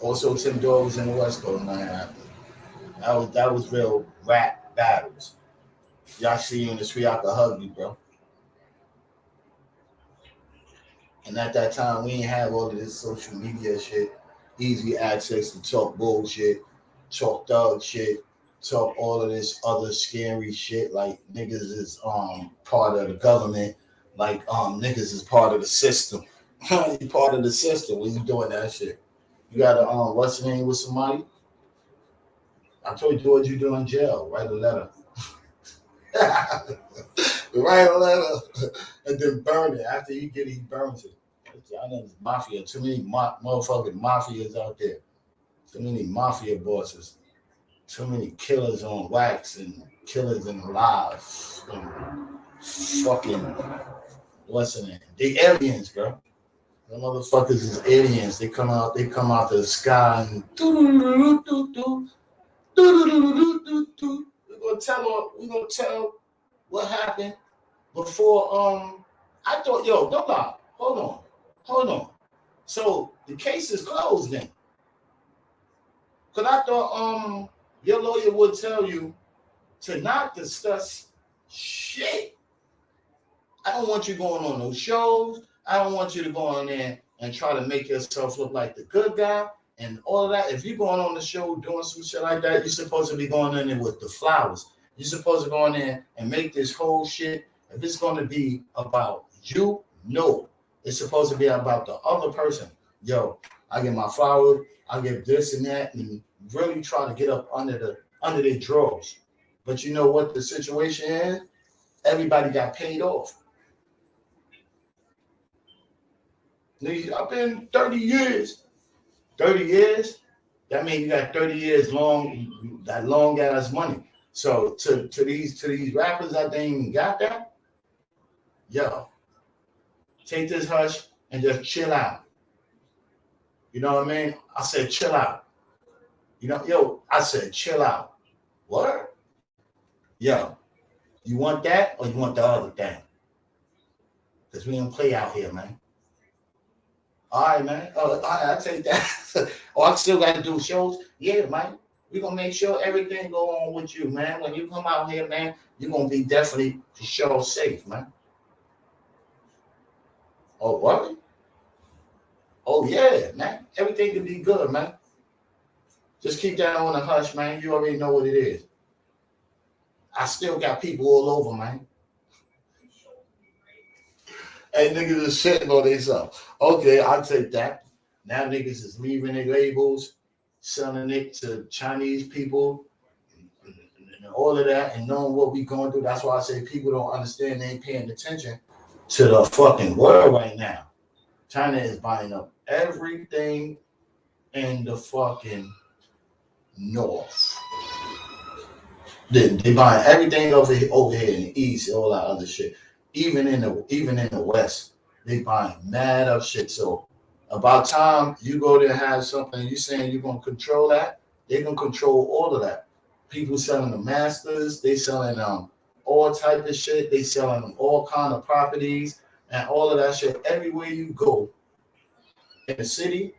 Also, Tim Dog was in the West Coast, nothing happened. That was real rap battles. Y'all see you in the street, I could hug you, bro. And at that time, we didn't have all of this social media shit, easy access to talk bullshit, talk thug shit, talk all of this other scary shit like niggas is part of the government, like niggas is part of the system. You part of the system when you doing that shit. You gotta what's the name with somebody? I told you what you do in jail. Write a letter. Write a letter and then burn it. After you get it, he burns it. I know it's mafia. Too many motherfucking mafias out there. Too many mafia bosses. Too many killers on wax and killers in live. And fucking what's in it? The aliens, bro. The motherfuckers is aliens. They come out to the sky and we're gonna tell what happened before I thought, yo, don't lie. Hold on. So the case is closed then. Cause I thought your lawyer would tell you to not discuss shit. I don't want you going on those shows. I don't want you to go on there and try to make yourself look like the good guy and all of that. If you're going on the show doing some shit like that, you're supposed to be going in there with the flowers. You're supposed to go in there and make this whole shit. If it's going to be about you, no. It's supposed to be about the other person. Yo, I get my flowers, I get this and that, and really try to get up under their drawers. But you know what the situation is? Everybody got paid off. I've been 30 years. 30 years? That means you got 30 years long, that long ass money. So to these rappers that they ain't even got that, yo, take this hush and just chill out. You know what I mean? I said chill out. You know, yo, I said chill out. What? Yo, you want that or you want the other thing? Because we don't play out here, man. All right, man. Oh, all right, I'll take that. Oh, I still got to do shows? Yeah, man. We're going to make sure everything go on with you, man. When you come out here, man, you're going to be definitely for sure safe, man. Oh, what? Oh, yeah, man. Everything can be good, man. Just keep that on the hush, man. You already know what it is. I still got people all over, man. Hey, niggas is shitting on themselves. Okay, I'll take that. Now niggas is leaving their labels, selling it to Chinese people, and all of that, and knowing what we going through. That's why I say people don't understand. They ain't paying attention to the fucking world right now. China is buying up everything in the fucking north. They buying everything over here in the east, all that other shit. Even in the west, they buying mad up shit. So about time you go there and have something, you saying you're gonna control that, they're gonna control all of that. People selling the masters, they selling all type of shit, they selling them all kind of properties and all of that shit. Everywhere you go in the city,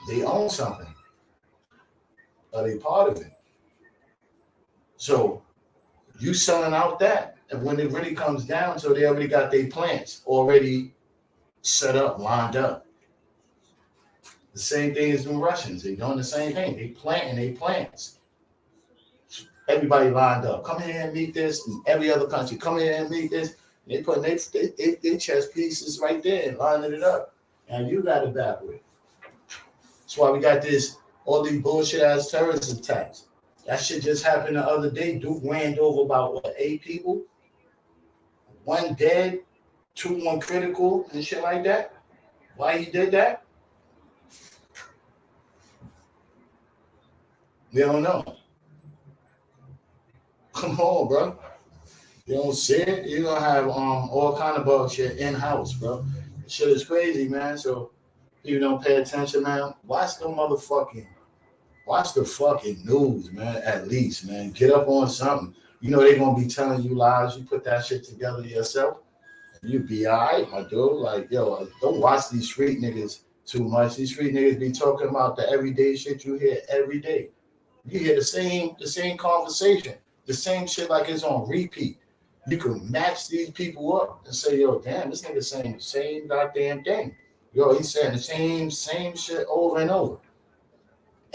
they own something. Are they part of it? So you selling out that. And when it really comes down to it, they already got their plants already set up, lined up. The same thing as the Russians. They're doing the same thing. They planting their plants. Everybody lined up. Come here and meet this. And every other country, come here and meet this. They putting their chess pieces right there and lining it up. And you got it backward. That's why we got all these bullshit ass terrorist attacks. That shit just happened the other day. Duke ran over about 8 people. 1 dead, 2 on critical and shit like that. Why he did that? We don't know. Come on, bro. You don't see it, you're gonna have all kind of bullshit in house, bro. Shit is crazy, man. So you don't pay attention, man. Watch the fucking news, man. At least, man. Get up on something. You know they're gonna be telling you lies. You put that shit together yourself. You be alright, my dude. Like, yo, don't watch these street niggas too much. These street niggas be talking about the everyday shit you hear every day. You hear the same conversation, the same shit like it's on repeat. You can match these people up and say, yo, damn, this nigga saying the same goddamn thing. Yo, he's saying the same shit over and over.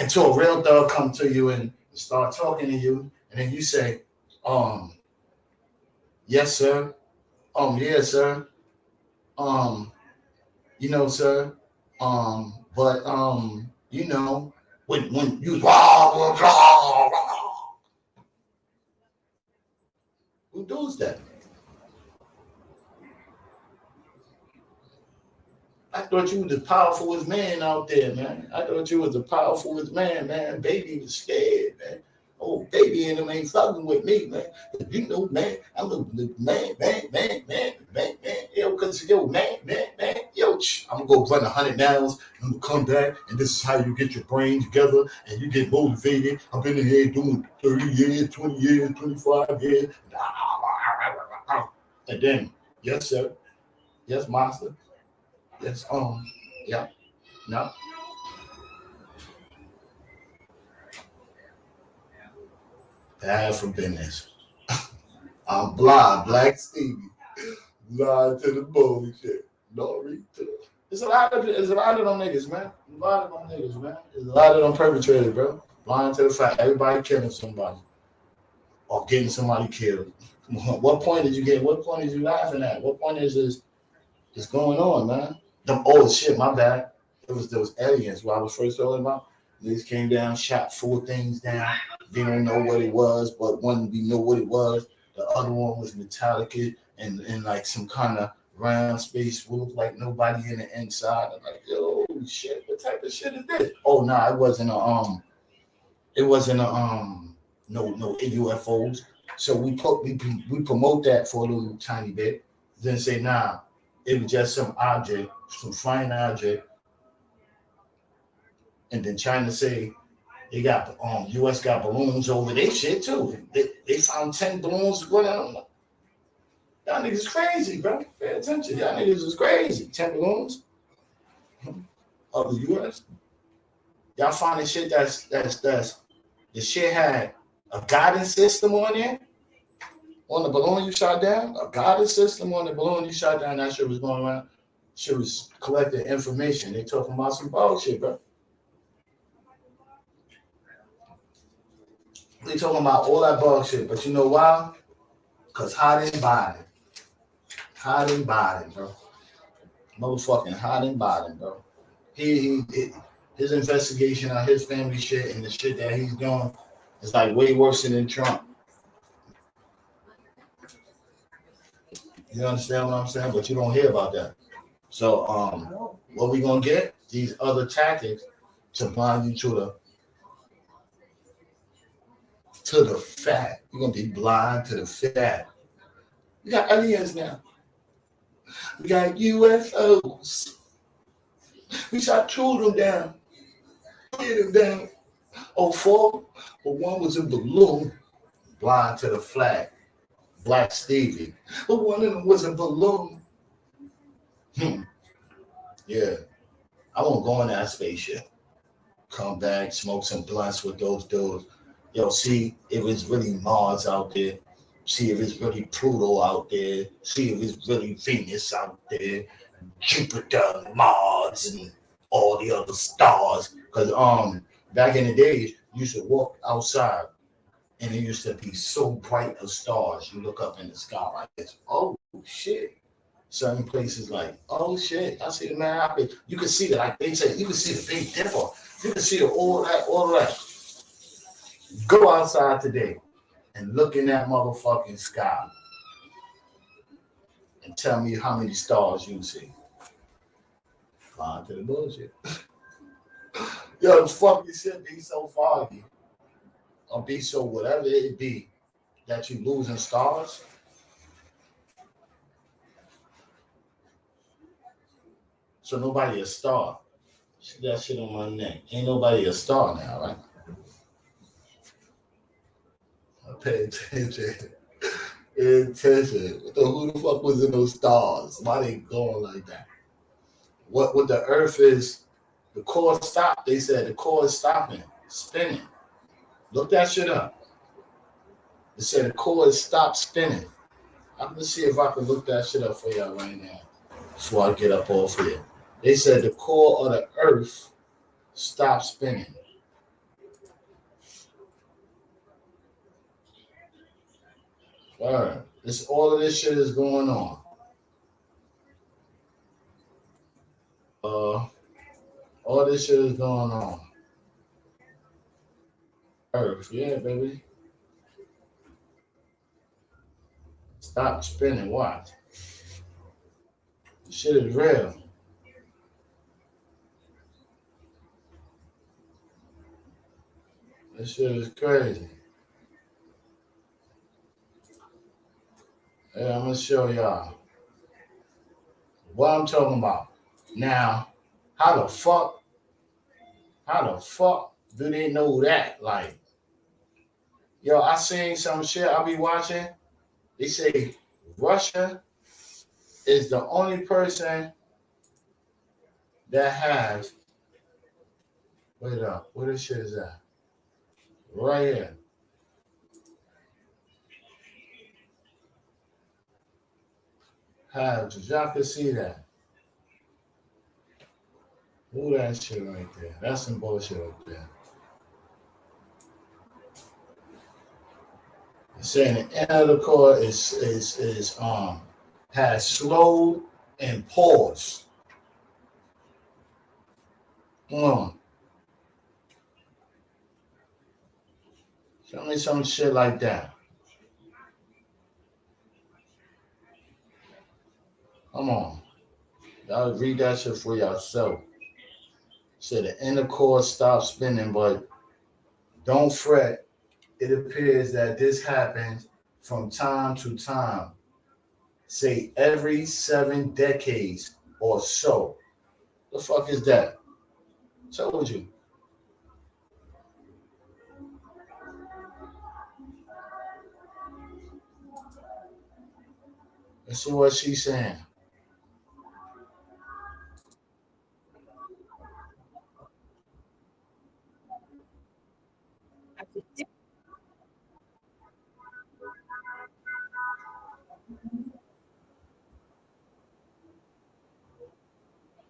Until a real thug come to you and start talking to you, and then you say, yes, sir. Yeah, sir. Um, sir. But when you blah, blah, blah, blah, who does that? I thought you was the powerfulest man out there, man. I thought you was the powerfulest man. Baby was scared, man. Oh, baby and them ain't fucking with me, man. You know, man, I'm the man. Yo, cause yo, man. Yo, I'm gonna go run 100 miles. I'm gonna come back, and this is how you get your brain together and you get motivated. I've been in here doing 30 years, 20 years, 25 years. And then, yes, sir. Yes, master. Yes, yeah, no. Bad for business. I'm blind, Black Stevie. Blind to the bullshit. No return. There's a lot of them niggas, man. There's a lot of them perpetrators, bro. Blind to the fact everybody killing somebody or getting somebody killed. What point did you get? What point is you laughing at? What point is this going on, man? Shit, my bad. It was those aliens what I was first talking about. These came down, shot 4 things down. They don't know what it was, but one we know what it was. The other one was metallic and like some kind of round space looked like nobody in the inside. I'm like, yo, shit, what type of shit is this? Oh no, it wasn't no UFOs. So we promote that for a little tiny bit, then say, nah, it was just some object, some flying object. And then China say they got US got balloons over their shit too. They found 10 balloons going on. Y'all niggas crazy, bro. Pay attention. Y'all niggas is crazy. 10 balloons of the US. Y'all finding shit that's the shit had a guidance system on there. On the balloon you shot down, a guidance system on the balloon you shot down, that shit was going around. Shit was collecting information. They talking about some bullshit, bro. They talking about all that bullshit, but you know why? Because Hiding Biden, bro. Motherfucking Hiding Biden, bro. His investigation on his family shit and the shit that he's doing is like way worse than Trump. You understand what I'm saying? But you don't hear about that. So what we gonna get? These other tactics to blind you to the fact. You're gonna be blind to the fact. We got aliens now. We got UFOs. We shot 2 of them down. 3 of them down. 4, but one was a balloon. Blind to the flag. Black Stevie. But one of them was a balloon. Yeah. I won't go in that spaceship. Come back, smoke some blunts with those dudes. Yo, see if it's really Mars out there. See if it's really Pluto out there. See if it's really Venus out there. Jupiter, Mars, and all the other stars. Because back in the days, you used to walk outside and it used to be so bright of stars. You look up in the sky like this. Oh shit. Certain places like, oh shit, I see the man. You can see that, like they say, you can see the Big Dipper. You can see all that. Go outside today and look in that motherfucking sky and tell me how many stars you see. Fly to the bullshit. Yo, the fucking shit be so foggy or be so whatever it be that you losing stars. So nobody a star. See that shit on my neck. Ain't nobody a star now, right? Pay attention. Intention. Who the fuck was in those stars? Why they going like that? What the Earth is? The core stopped. They said the core is stopping, spinning. Look that shit up. It said the core is stopped spinning. I'm gonna see if I can look that shit up for y'all right now before I get up off here. They said the core of the Earth stopped spinning. All right, all of this shit is going on. All this shit is going on. Earth, yeah, baby. Stop spinning. Watch. This shit is real. This shit is crazy. Yeah, I'm gonna show y'all what I'm talking about. Now, how the fuck do they know that? Like, yo, I seen some shit I be watching. They say Russia is the only person that has, wait up, where this shit is at? Right here. Y'all can see that. Ooh, that shit right there. That's some bullshit up there. It's saying the end of the core has slowed and paused. Show me some shit like that. Come on. Y'all read that shit for yourself. Said the inner core stopped spinning, but don't fret. It appears that this happens from time to time, say every 7 decades or so. The fuck is that? Told you. Let's see what she's saying.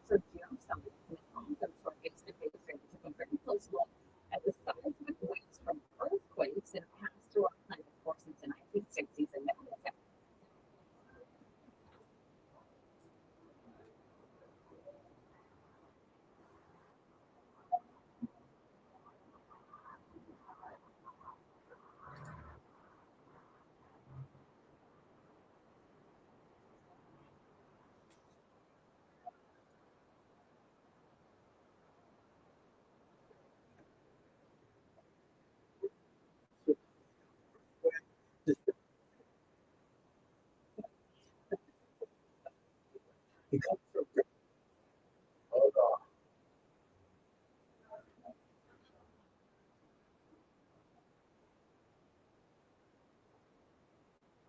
So geoscience takes a very close look at the seismic waves from earthquakes that have passed through our planet, of course, since the 1960s and now.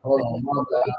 Hold on, my bad.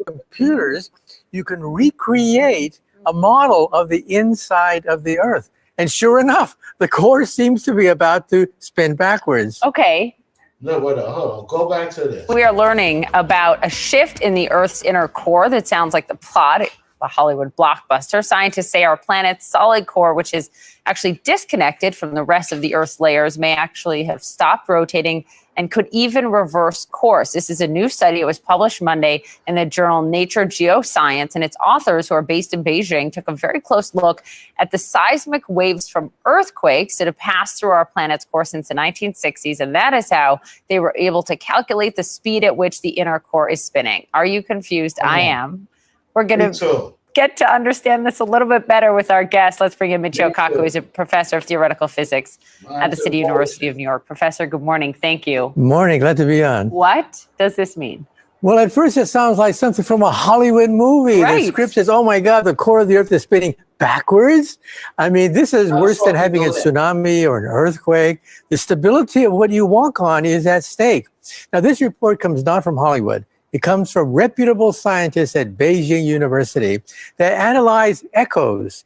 Computers, you can recreate a model of the inside of the Earth. And sure enough, the core seems to be about to spin backwards. Okay. No, wait, hold on. Go back to this. We are learning about a shift in the Earth's inner core that sounds like the plot of a Hollywood blockbuster. Scientists say our planet's solid core, which is actually disconnected from the rest of the Earth's layers, may actually have stopped rotating and could even reverse course. This is a new study. It was published Monday in the journal Nature Geoscience, and its authors, who are based in Beijing, took a very close look at the seismic waves from earthquakes that have passed through our planet's core since the 1960s, and that is how they were able to calculate the speed at which the inner core is spinning. Are you confused? I am. We're going to get to understand this a little bit better with our guest. Let's bring in Michio Kaku, who's a professor of theoretical physics at the City University of New York. Professor, good morning. Thank you. Morning, glad to be on. What does this mean? Well, at first it sounds like something from a Hollywood movie. Right. The script says, oh my God, the core of the Earth is spinning backwards. I mean, this is worse than having a tsunami or an earthquake. The stability of what you walk on is at stake. Now, this report comes not from Hollywood. It comes from reputable scientists at Beijing University that analyze echoes.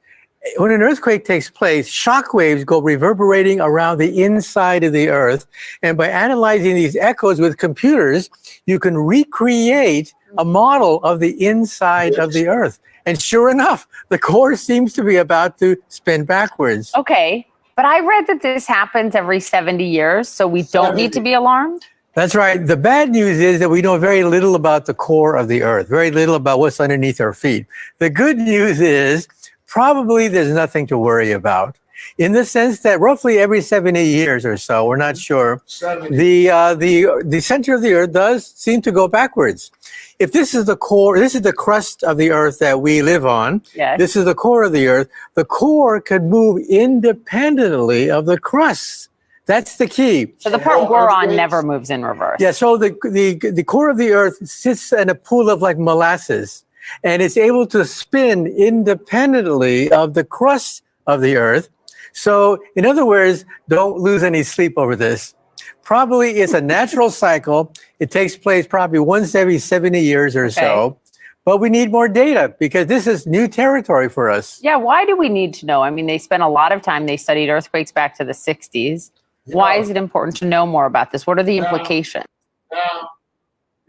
When an earthquake takes place, shock waves go reverberating around the inside of the earth. And by analyzing these echoes with computers, you can recreate a model of the inside of the earth. And sure enough, the core seems to be about to spin backwards. Okay, but I read that this happens every 70 years, so we don't need to be alarmed? That's right. The bad news is that we know very little about the core of the earth, very little about what's underneath our feet. The good news is probably there's nothing to worry about, in the sense that roughly every 70 years or so, we're not sure, the center of the earth does seem to go backwards. If this is the core, this is the crust of the earth that we live on, Yes. this is the core of the earth, the core could move independently of the crust. That's the key. So the part we're on never moves in reverse. Yeah, so the core of the earth sits in a pool of like molasses, and it's able to spin independently of the crust of the earth. So in other words, don't lose any sleep over this. Probably it's a natural cycle. It takes place probably once every 70 years or so. But we need more data because this is new territory for us. Yeah, why do we need to know? I mean, they spent a lot of time, they studied earthquakes back to the 60s. Yeah. Why is it important to know more about this? What are the implications? Now,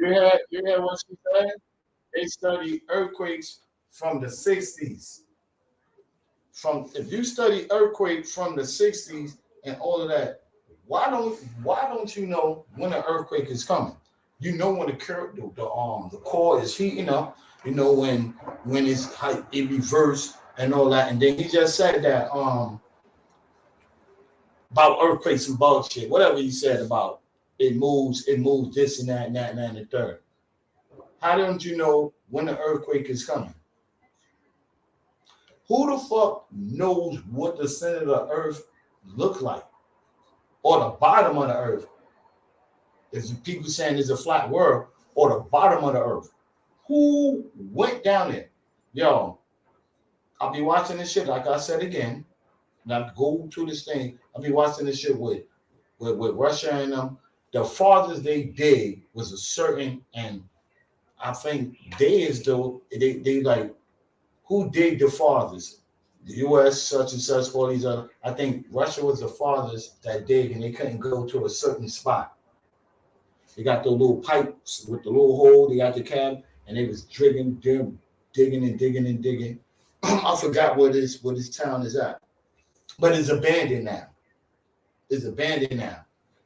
you heard what she said? They study earthquakes from the 60s. If you study earthquake from the 60s and all of that, why don't you know when an earthquake is coming? You know when the core is heating up. You know when it's it reverse and all that. And then he just said that about earthquakes and bullshit, whatever he said about it moves this and that and that and that and the third. How don't you know when the earthquake is coming? Who the fuck knows what the center of the earth look like? Or the bottom of the earth? If people saying it's a flat world, or the bottom of the earth. Who went down there? Yo, I'll be watching this shit, like I said again. Now go to this thing. I'll be watching this shit with Russia and them. The farthest they dig was a certain, and I think they like, who dig the farthest? The U.S., such and such, all these other. I think Russia was the farthest that dig, and they couldn't go to a certain spot. They got the little pipes with the little hole. They got the cab, and they was digging and digging. I forgot where this town is at, but it's abandoned now.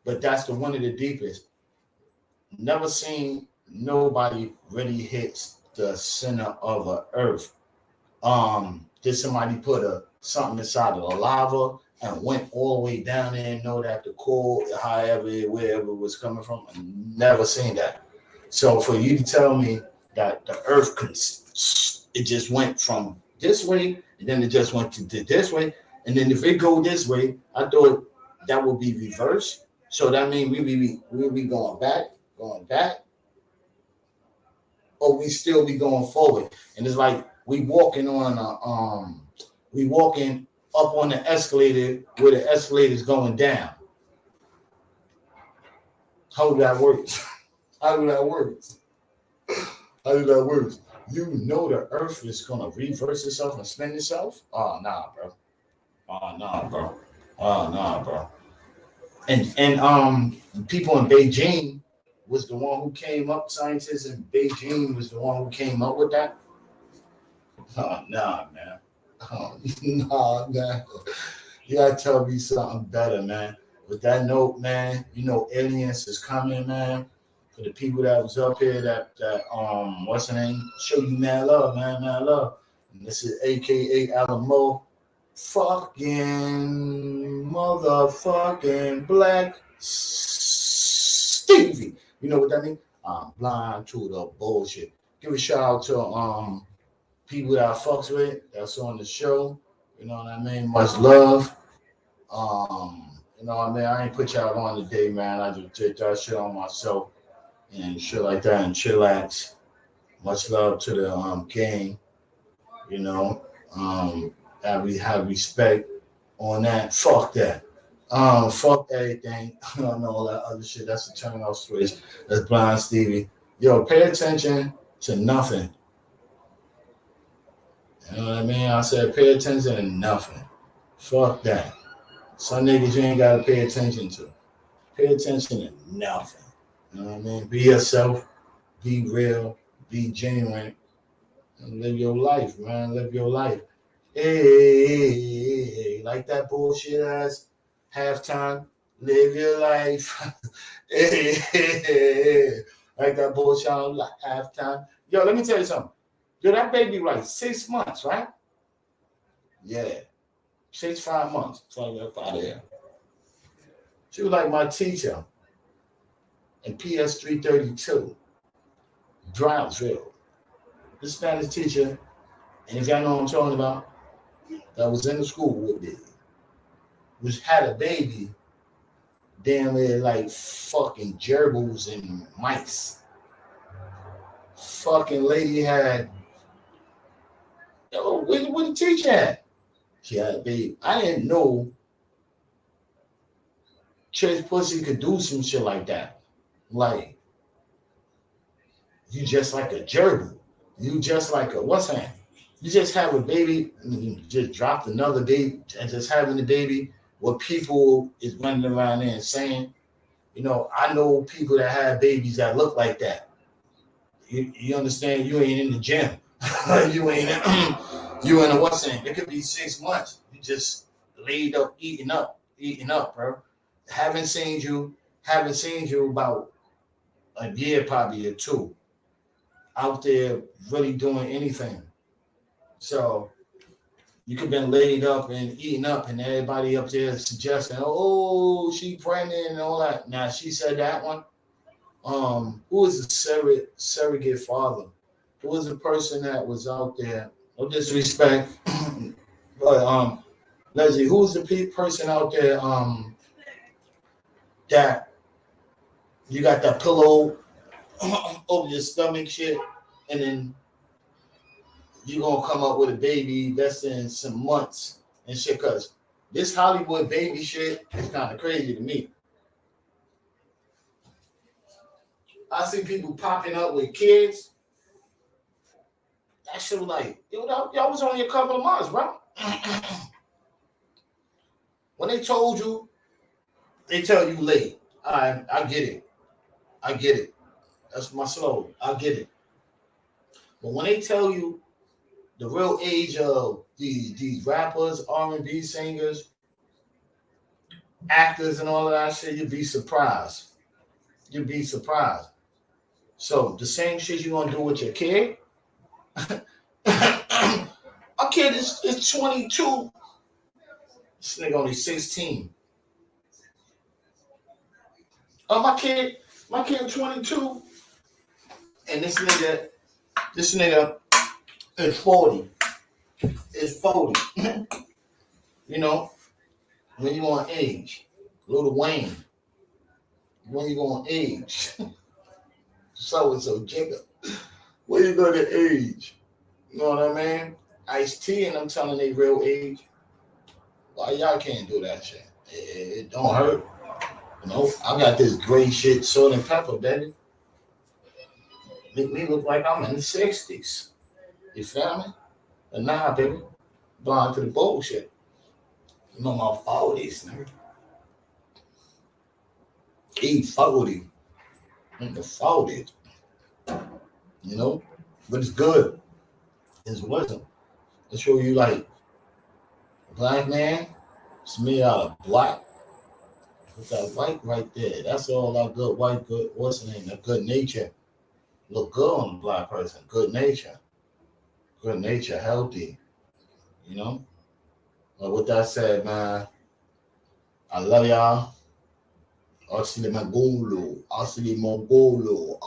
But that's the one of the deepest. Never seen nobody really hits the center of the earth. Did somebody put something inside of the lava and went all the way down there and know that the core, wherever it was coming from? I never seen that. So for you to tell me that the earth it just went from this way and then it just went to this way, and then if it go this way, I thought that would be reversed. So that means we'll be going back, or we still be going forward. And it's like we walking up on the escalator where the escalator is going down. How do that work? You know the earth is gonna reverse itself and spin itself? Oh nah, bro. And people in Beijing was the one who came up, scientists in Beijing was the one who came up with that. Oh, nah, man. Nah, man. You gotta tell me something better, man. With that note, man, you know aliens is coming, man. For the people that was up here that what's the name? Show you mad love, man, mad love. And this is AKA Alamo, fucking motherfucking Black Stevie. You know what that means? I'm blind to the bullshit. Give a shout out to people that I fucks with that's on the show. You know what I mean? Much love. You know what I mean? I ain't put y'all on today, man. I just did that shit on myself and shit like that and chillax. Much love to the gang. You know, that we have respect on that. Fuck that. Fuck everything. I don't know all that other shit. That's a turn off switch. That's Blind Stevie. Yo, pay attention to nothing. You know what I mean? I said pay attention to nothing. Fuck that. Some niggas you ain't gotta pay attention to. Pay attention to nothing. You know what I mean? Be yourself, be real, be genuine, and live your life, man. Live your life. Hey, like that bullshit ass halftime. Live your life. Hey, like that bullshit halftime. Yo, let me tell you something. Yo, that baby like 6 months, right? Yeah. 5 months. So I got out of here. She was like my teacher in PS 332, Brownsville. This Spanish teacher, and if y'all know what I'm talking about, that was in the school with me, which had a baby damn near like fucking gerbils and mice. Fucking lady had, yo, where the teacher at? She had a baby. I didn't know church pussy could do some shit like that. Like, you just like a gerbil. You just like a, what's that? You just have a baby and you just dropped another baby and just having a baby. What people is running around there and saying, you know, I know people that have babies that look like that. You understand? You ain't in the gym. You ain't in, you in a what's that? It could be 6 months. You just laid up, eating up, bro. Haven't seen you about a year, probably or two, out there really doing anything. So you could have been laid up and eating up, and everybody up there suggesting, oh, she pregnant and all that. Now she said that one. Who is the surrogate father? Who was the person that was out there? No disrespect, but Leslie, who's the person out there? That you got that pillow over your stomach shit, and then you gonna come up with a baby less than some months and shit. Cause this Hollywood baby shit is kind of crazy to me. I see people popping up with kids. That shit was like, yo, y'all was only a couple of months, bro. When they told you, they tell you late. I get it. That's my slogan. I get it. But when they tell you the real age of these rappers, R&B singers, actors, and all of that shit, you'd be surprised. So the same shit you gonna do with your kid? My kid is 22. This nigga only 16. My kid 22, and this nigga is 40. Is 40. You know, when you on age, Lil Wayne. When you going age, so and so Jacob. When you go to age, you know what I mean? Ice-T and I'm telling they real age. Why y'all can't do that shit? It don't hurt. You know, I got this gray shit, salt and pepper, baby. Make me look like I'm in the 60s. You feel me? But nah, baby. Blind to the bullshit. You know my 40s, nigga. 840. In the 40s. You know? But it's good. It's wisdom. It show you like black man, it's made out of black. With that white right there. That's all that good white, good, what's the name? That good nature. Look good on a black person. Good nature. Good nature, healthy. You know? But with that said, man, I love y'all. Asili Magolo. Asili Mongolo.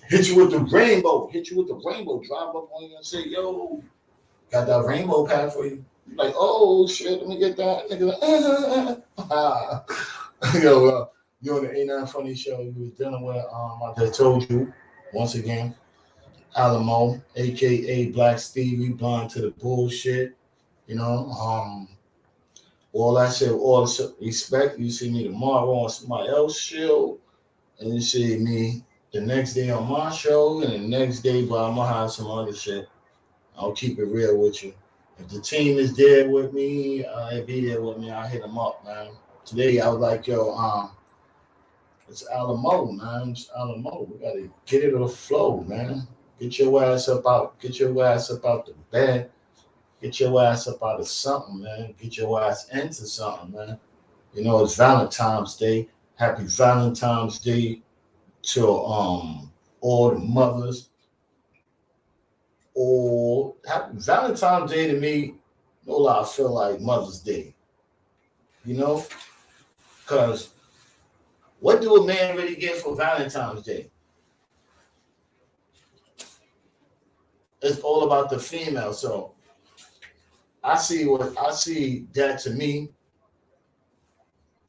Hit you with the rainbow. Drive up on you and say, yo, got that rainbow pack for you. You're like, oh shit, let me get that. Nigga, yo, you on the Ain't Nothing Funny show. You was dealing with, I just told you, once again, Alamo, aka Black Stevie, blind to the bullshit. You know, all that shit, all the respect. You see me tomorrow on somebody else's show, and you see me the next day on my show, and the next day, but I'm gonna have some other shit. I'll keep it real with you. If the team is there with me, they be there with me. I hit them up, man. Today I was like, yo, it's Alamo, man. It's Alamo. We gotta get it on the flow, man. Get your ass up out. Get your ass up out the bed. Get your ass up out of something, man. Get your ass into something, man. You know, it's Valentine's Day. Happy Valentine's Day to all the mothers. Or happy Valentine's Day to me, no lie, I feel like Mother's Day. You know? Cause what do a man really get for Valentine's Day? It's all about the female. So I see that to me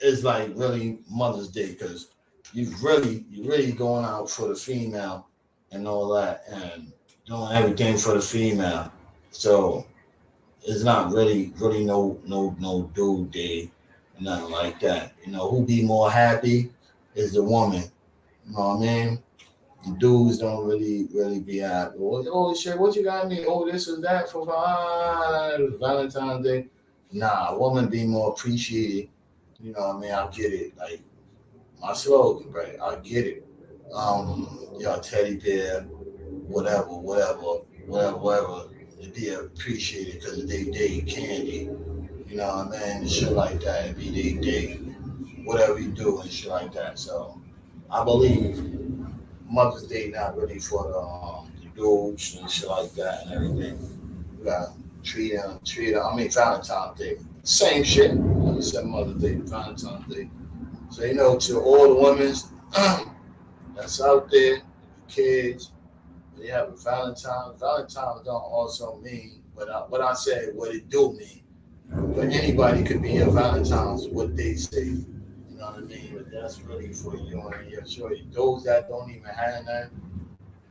is like really Mother's Day, because you really going out for the female and all that, and doing everything for the female. So it's not really no dude day, nothing like that. You know, who be more happy is the woman. You know what I mean? The dudes don't really be happy. Oh shit, what you got me? Oh, this is that for Valentine's Day. Nah, a woman be more appreciated. You know what I mean? I get it. Like my slogan, right? I get it. Your teddy bear, whatever. It be appreciated because they candy. You know what I mean? And shit like that. It be they whatever you do and shit like that. So I believe Mother's Day not really for the dudes and shit like that and everything. You gotta treat them. I mean Valentine's Day, same shit. Like I said, Mother's Day, Valentine's Day. So you know, to all the women that's out there, kids, they have a Valentine. Valentine's don't also mean what I said, what it do mean. But anybody could be a Valentine's, what they say. You know what I mean? But that's really for you and your shorty. Those that don't even have that,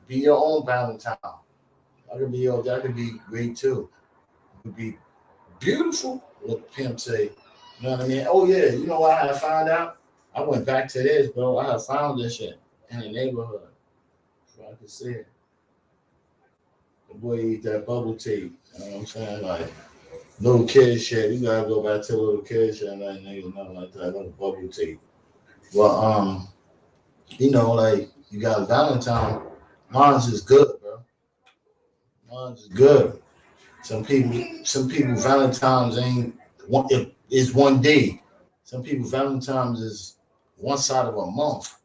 be your own Valentine. That could be great too. It could be beautiful, what pimp say. You know what I mean? Oh yeah, you know what I had found out? I went back to this, bro. I had found this shit in the neighborhood. So I could see it. The boy eat that bubble tea. You know what I'm saying? Like little kid shit. You gotta go back to little kid shit and that nigga, nothing like that. Little bubble tea. Well, you know, like you got Valentine. Mine's is good, bro. Mine's is good. Some people Valentine's ain't one. It is one day. Some people Valentine's is one side of a month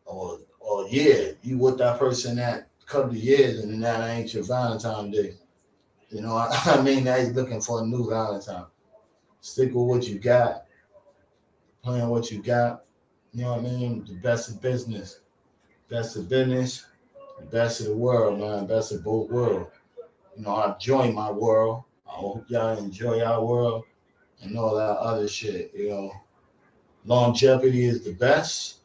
or a year. You with that person that couple of years and that ain't your Valentine's Day. You know, I mean, now he's looking for a new Valentine. Stick with what you got, playing what you got. You know what I mean? The best of business, the best of the world, man, best of both worlds. You know, I enjoy my world. I hope y'all enjoy our world and all that other shit. You know, longevity is the best.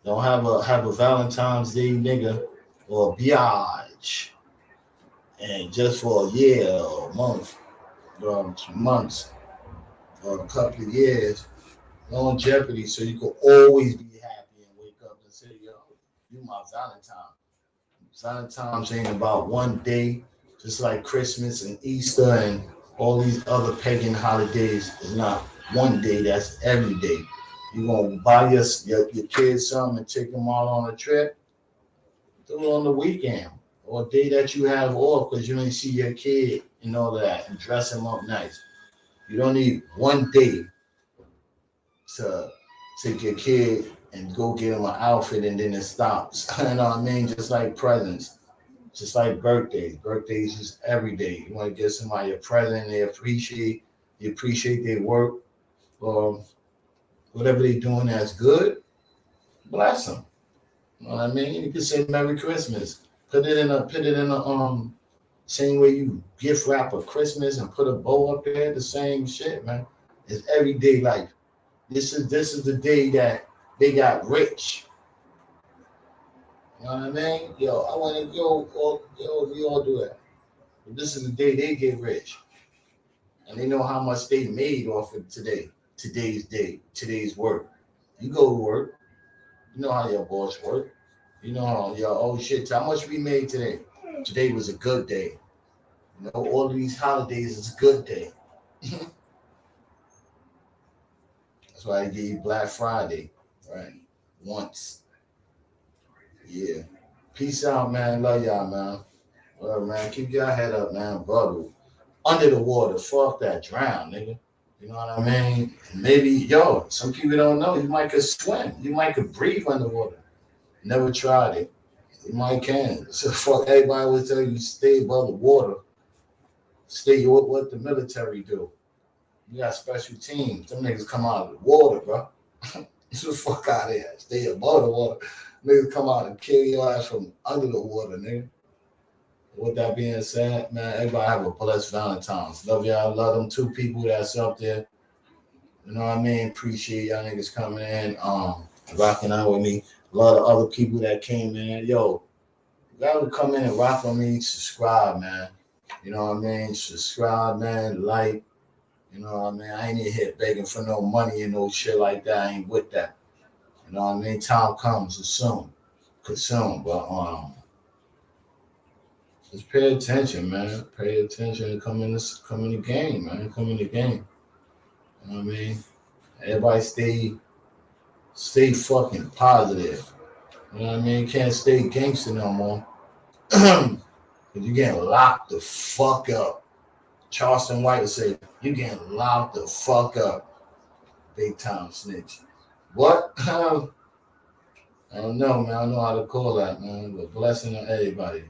Don't have a Valentine's Day nigga or a biatch, and just for a year or a month, or 2 months, or a couple of years, longevity, so you can always be happy and wake up and say, yo, you my Valentine. Valentine's ain't about one day, just like Christmas and Easter and all these other pagan holidays. It's not one day, that's every day. You gonna buy your kids something and take them all on a trip, do it on the weekend or a day that you have off because you didn't see your kid and all that and dress him up nice. You don't need one day to take your kid and go get him an outfit and then it stops. You know what I mean? Just like presents, just like birthdays. Birthdays just every day. You want to give somebody a present, you appreciate their work or whatever they're doing that's good. Bless them. You know what I mean? You can say Merry Christmas. Put it in a same way you gift wrap a Christmas and put a bow up there. The same shit, man. It's everyday life. This is the day that they got rich. You know what I mean? Yo, I want to we all do that. But this is the day they get rich. and they know how much they made off of today's day, today's work. You go to work, you know how your boss work. You know how oh shit, how much we made today? Today was a good day. You know, all of these holidays is a good day. That's why I gave you Black Friday, right? Once. Yeah. Peace out, man. Love y'all, man. Well, man, keep your head up, man. Bubble. Under the water, fuck that, drown, nigga. You know what I mean? Maybe, some people don't know. You might could swim. You might could breathe underwater. Never tried it. You might can. So fuck everybody always tell you stay above the water. Stay what the military do. You got special teams. Them niggas come out of the water, bro. Get the fuck out of here. Stay above the water. Niggas come out and kill your ass from under the water, nigga. With that being said, man, everybody have a blessed Valentine's. Love y'all. Love them 2 people that's up there. You know what I mean? Appreciate y'all niggas coming in, rocking out with me. A lot of other people that came in. Yo, y'all would come in and rock with me. Subscribe, man. You know what I mean? Subscribe, man. Like. You know what I mean? I ain't in here begging for no money and no shit like that. I ain't with that. You know what I mean? Time comes soon. But just pay attention, man. Pay attention and come in the game, man. Come in the game. You know what I mean? Everybody stay fucking positive. You know what I mean? You can't stay gangster no more. Cause you getting locked the fuck up. Charleston White would say, you getting locked the fuck up. Big time snitch. What? I don't know, man. I don't know how to call that, man. But blessing to everybody.